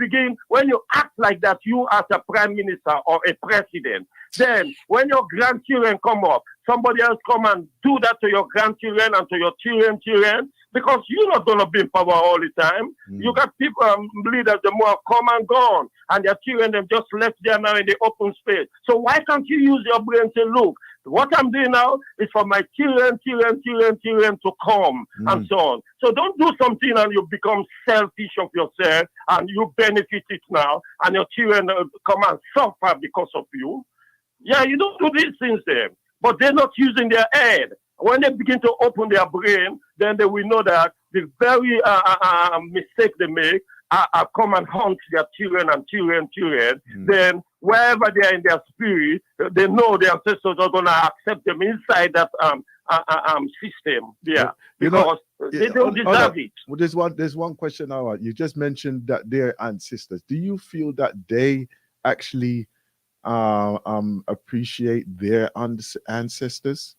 act like that, you as a prime minister or a president, then when your grandchildren come up, somebody else come and do that to your grandchildren and to your children, because you're not going to be in power all the time. You got people, leaders, the more come and gone, and their children, them just left there now in the open space. So why can't you use your brain to look? What I'm doing now is for my children to come and so on. So don't do something and you become selfish of yourself and you benefit it now and your children come and suffer because of you. Yeah, you don't do these things there, but they're not using their head. When they begin to open their brain, then they will know that the very mistake they make come and haunt their children and children. Then wherever they are in their spirit, they know their ancestors are going to accept them inside that system. Yeah, because they don't deserve it. Well, there's one question I want. You just mentioned that their ancestors. Do you feel that they actually appreciate their ancestors?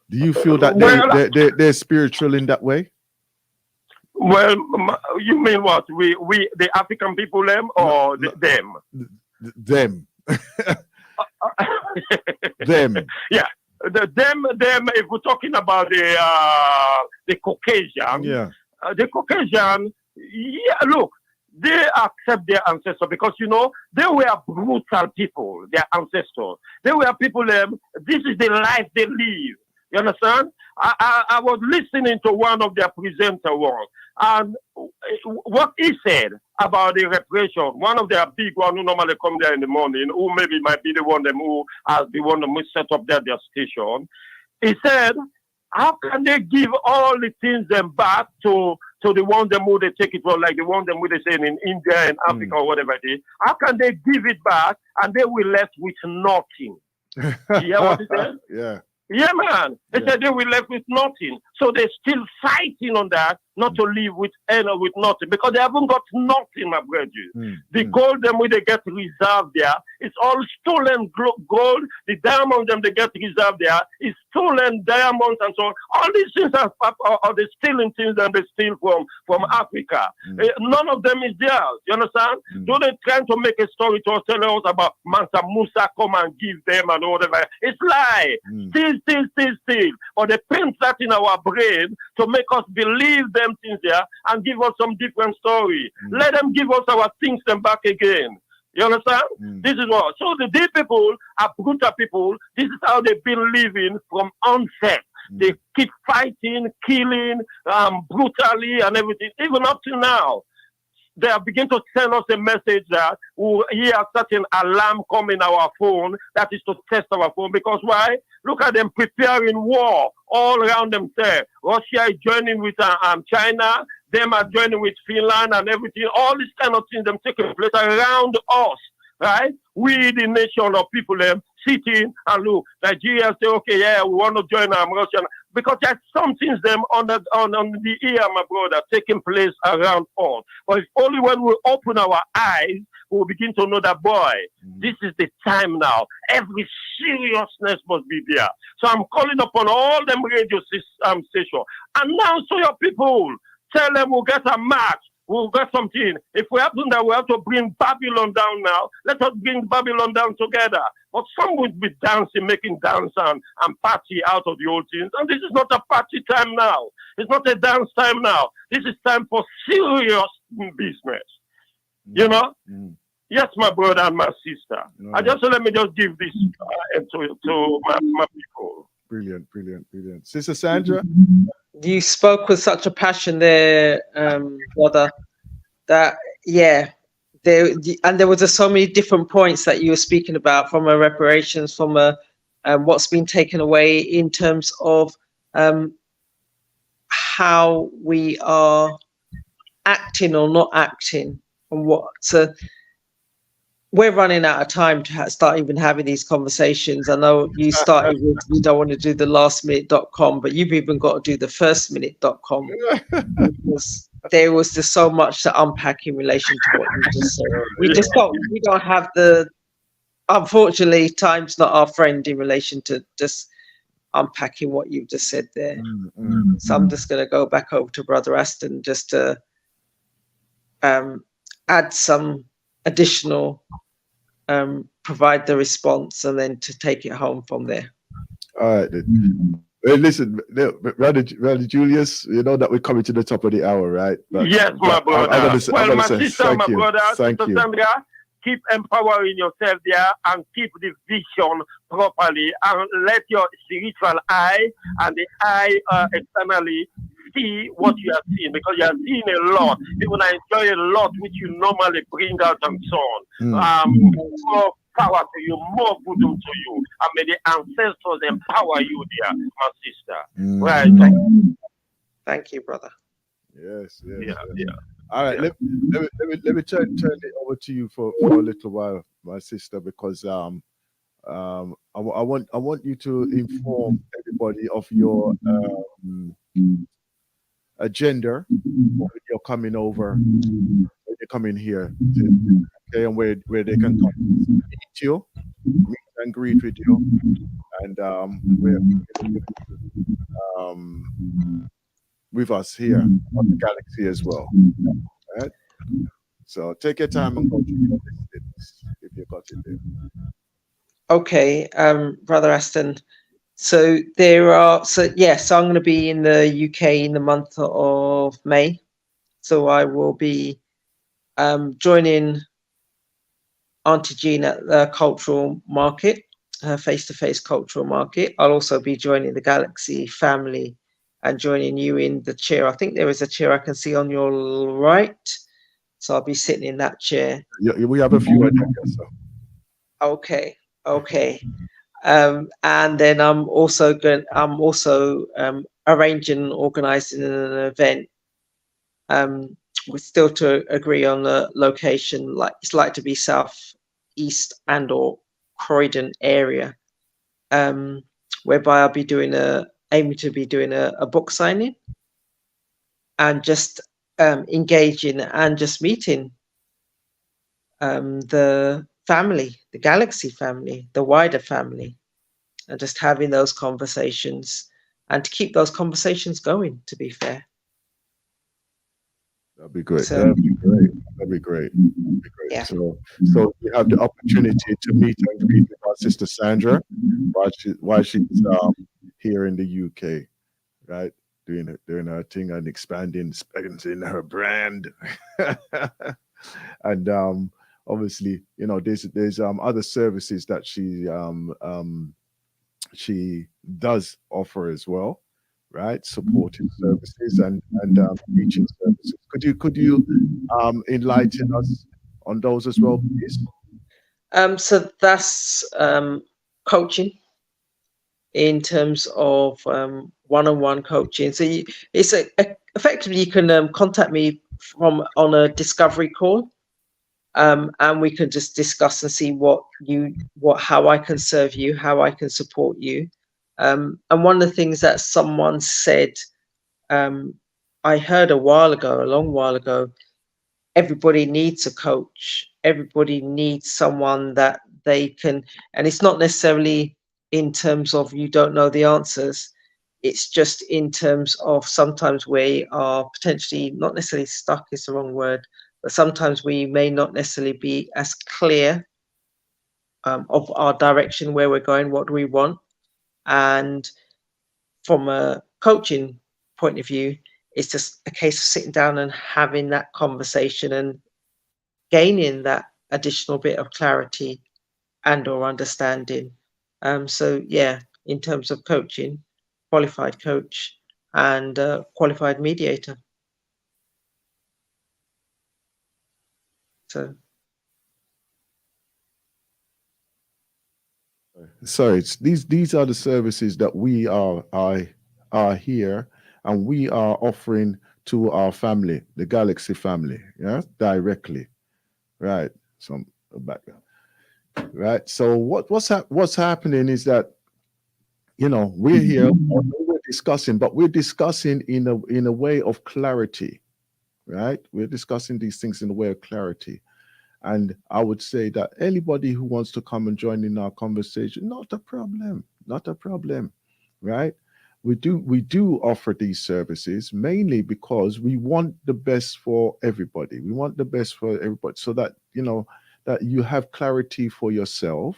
Do you feel that they're spiritual in that way? Well, you mean what? We the African people, them or them? Them. Them. Yeah, them. If we're talking about the Caucasian, the Caucasian. Yeah, look, they accept their ancestors because they were brutal people. Their ancestors. They were people. This is the life they live. You understand? I was listening to one of their presenters once, and what he said about the repression, one of their big ones who normally come there in the morning, who maybe might be the one them who has the one who set up their station, he said, how can they give all the things them back to the one them who they take it from, like the one them who they say in India and Africa or whatever it is? How can they give it back and they will left with nothing? You hear what he said? Yeah. Yeah, man. They said they were left with nothing. So they're still fighting on that, not to leave with nothing, because they haven't got nothing, my brother. The gold them they get reserved there, it's all stolen gold. The diamonds them they get reserved there is stolen diamonds and so on. All these things are the stealing things that they steal from Africa. None of them is theirs. You understand? So they're trying to make a story to tell us about Mansa Musa come and give them and whatever. It's lie. Still. Or they paint that in our brain to make us believe them things there and give us some different story. Let them give us our things them back again. You understand? This is what. So the dead people are brutal people. This is how they've been living from onset. They keep fighting, killing, brutally and everything, even up to now. They are beginning to send us a message that we hear a certain alarm come in our phone. That is to test our phone. Because why? Look at them preparing war all around themselves. Russia is joining with China. Them are joining with Finland and everything. All these kind of things them taking place around us. Right? We, the nation of people, them sitting and look. Nigeria say, okay, yeah, we want to join Russia. Because there's some things them on the ear, my brother, taking place around us. But it's only when we open our eyes, we'll begin to know that, boy, this is the time now. Every seriousness must be there. So I'm calling upon all them radio stations. Announce to your people. Tell them we'll get a match. We'll get something. If we have done that, we have to bring Babylon down now. Let us bring Babylon down together. But some would be dancing, making dance and party out of the old things. And this is not a party time now. It's not a dance time now. This is time for serious business. You know? Yes, my brother and my sister. Let me just give this to my people. Brilliant. Sister Sandra? You spoke with such a passion there, brother, that, there was just so many different points that you were speaking about, from a reparations, from what's been taken away in terms of how we are acting or not acting, and what we're running out of time to start even having these conversations. I know you started with, we don't want to do the lastminute.com, but you've even got to do the firstminute.com. Because there was just so much to unpack in relation to what you just said. We don't have unfortunately, time's not our friend in relation to just unpacking what you just said there. So I'm just going to go back over to Brother Aston just to add some additional, provide the response, and then to take it home from there. All right. Well, listen, Brother Julius, you know that we're coming to the top of the hour, right? Yes, my brother. My sister, my brother, Sister Sandra, keep empowering yourself there and keep the vision properly and let your spiritual eye and the eye externally see what you are seeing, because you are seeing a lot. Even I enjoy a lot which you normally bring out and so on. More power to you, more good to you, and may the ancestors empower you there, my sister. Right. Thank you, brother. Yes. Yeah. All right, let me turn it over to you for a little while, my sister, because I want you to inform everybody of your agenda when you're coming over, when you're coming here, okay, and where they can come meet you, meet and greet with you, and with us here on the Galaxy as well. Right? So take your time and go through your list if you got it there. Okay, Brother Aston. So yes, I'm going to be in the UK in the month of May. So I will be joining Auntie Jean at the cultural market, face-to-face cultural market. I'll also be joining the Galaxy family and joining you in the chair. I think there is a chair I can see on your right. So I'll be sitting in that chair. Yeah, we have a few ideas. So. Okay. And then I'm also arranging and organising an event. We're still to agree on the location. It's like to be south east and or Croydon area, whereby I'll be aiming to be doing a book signing and just engaging and just meeting the family, the Galaxy family, the wider family, and just having those conversations and to keep those conversations going, to be fair. That'd be great. So, That'd be great. Yeah. So you have the opportunity to meet and greet with our sister Sandra while she's here in the UK, right? Doing her thing and expanding her brand. And obviously, there's other services that she does offer as well, right? Supporting services and teaching services. Could you enlighten us on those as well, please? So that's coaching in terms of one-on-one coaching. So effectively you can contact me on a discovery call, and we can just discuss and see how I can serve you, how I can support you. And one of the things that someone said, I heard a long while ago, everybody needs a coach. Everybody needs someone that they can, and it's not necessarily in terms of you don't know the answers. It's just in terms of sometimes we are potentially not necessarily stuck is the wrong word, but sometimes we may not necessarily be as clear of our direction, where we're going, what do we want. And from a coaching point of view, it's just a case of sitting down and having that conversation and gaining that additional bit of clarity and or understanding. So yeah, in terms of coaching, qualified coach and qualified mediator. So these are the services that we are here and we are offering to our family, the Galaxy family, yeah, directly, right? Some background, right? So what's happening is that we're here, we're discussing, but we're discussing in a way of clarity, right? We're discussing these things in a way of clarity. And I would say that anybody who wants to come and join in our conversation, not a problem, right? We do offer these services mainly because we want the best for everybody. We want the best for everybody so that, that you have clarity for yourself,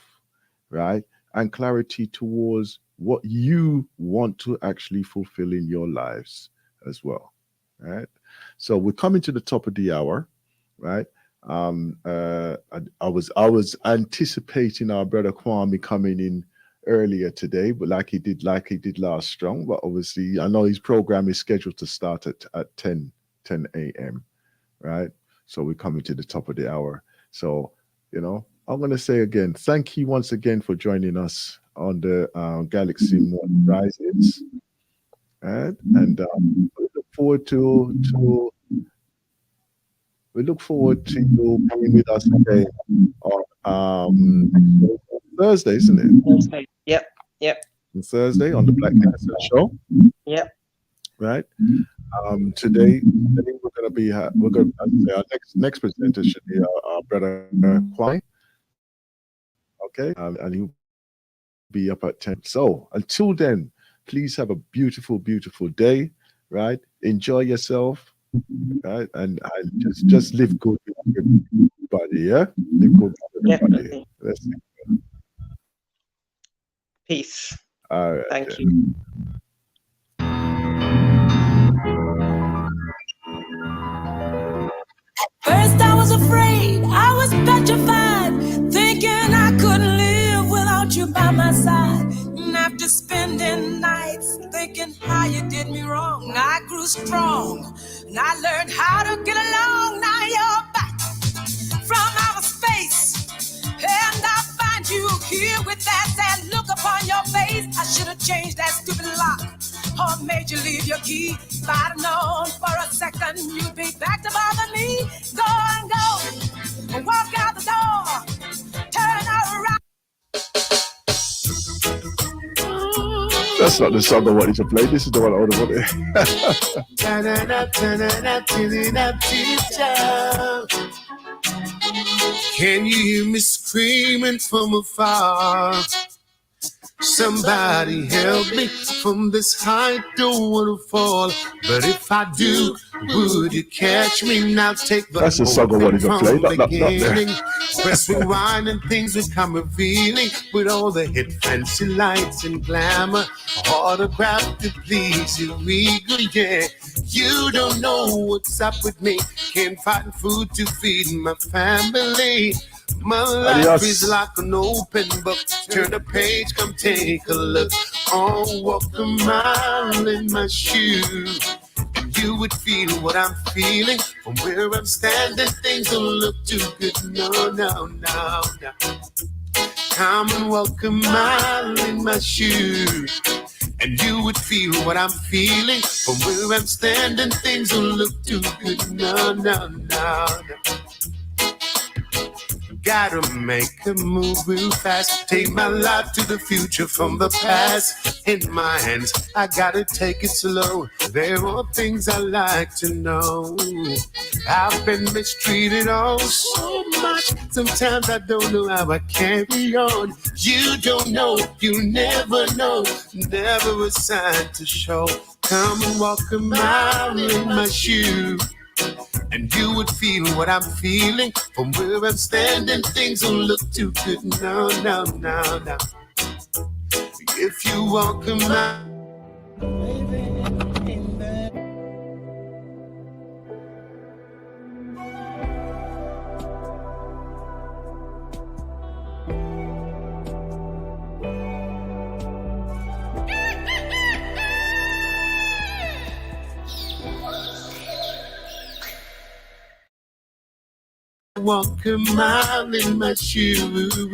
right? And clarity towards what you want to actually fulfill in your lives as well, right? So we're coming to the top of the hour, right? I was anticipating our brother Kwame coming in earlier today, but like he did last strong. But obviously, I know his program is scheduled to start at 10 a.m. Right? So we're coming to the top of the hour. So, I'm going to say again, thank you once again for joining us on the Galaxy Morning Rises. And we look forward to you being with us again on Thursday, isn't it? Thursday. Yep. On Thursday on the Black Cancer Show. Yep. Right. Today we're going to be our next presenter should be our brother Kwame. Okay, and he'll be up at 10. So until then, please have a beautiful, beautiful day. Right, enjoy yourself. Right, and just live good with everybody. Yeah, live good with everybody. Let's see. Peace. All right. Thank you. First I was afraid, I was petrified, thinking I couldn't live without you by my side. And after spending nights thinking how you did me wrong, I grew strong and I learned how to get along. Now you're back from outer space, and I find you here with that sad look upon your face. I should have changed that stupid lock or made you leave your key. If I'd have known for a second you'd be back to bother me. Go and go, walk out the door, turn around. That's not the song I wanted to play. This is the one I would have wanted. Can you hear me screaming from afar? Somebody help me from this height, don't want to fall. But if I do, would you catch me? Now take the That's the song I wanted to play. Not there. Press rewind and things become revealing with all the hit fancy lights and glamour. Autograph to please your ego, yeah. You don't know what's up with me. Can't find food to feed my family. My life is like an open book. Turn the page, come take a look. Oh, walk a mile in my shoes, and you would feel what I'm feeling. From where I'm standing, things don't look too good. No. Come and walk a mile in my shoes, and you would feel what I'm feeling. From where I'm standing, things don't look too good. No. Gotta make a move real fast. Take my life to the future from the past. In my hands, I gotta take it slow. There are things I like to know. I've been mistreated oh so much. Sometimes I don't know how I carry on. You don't know, you never know. Never a sign to show. Come and walk a mile in my shoes, and you would feel what I'm feeling. From where I'm standing, things don't look too good. No. If you walk a mile, walk a mile in my shoes.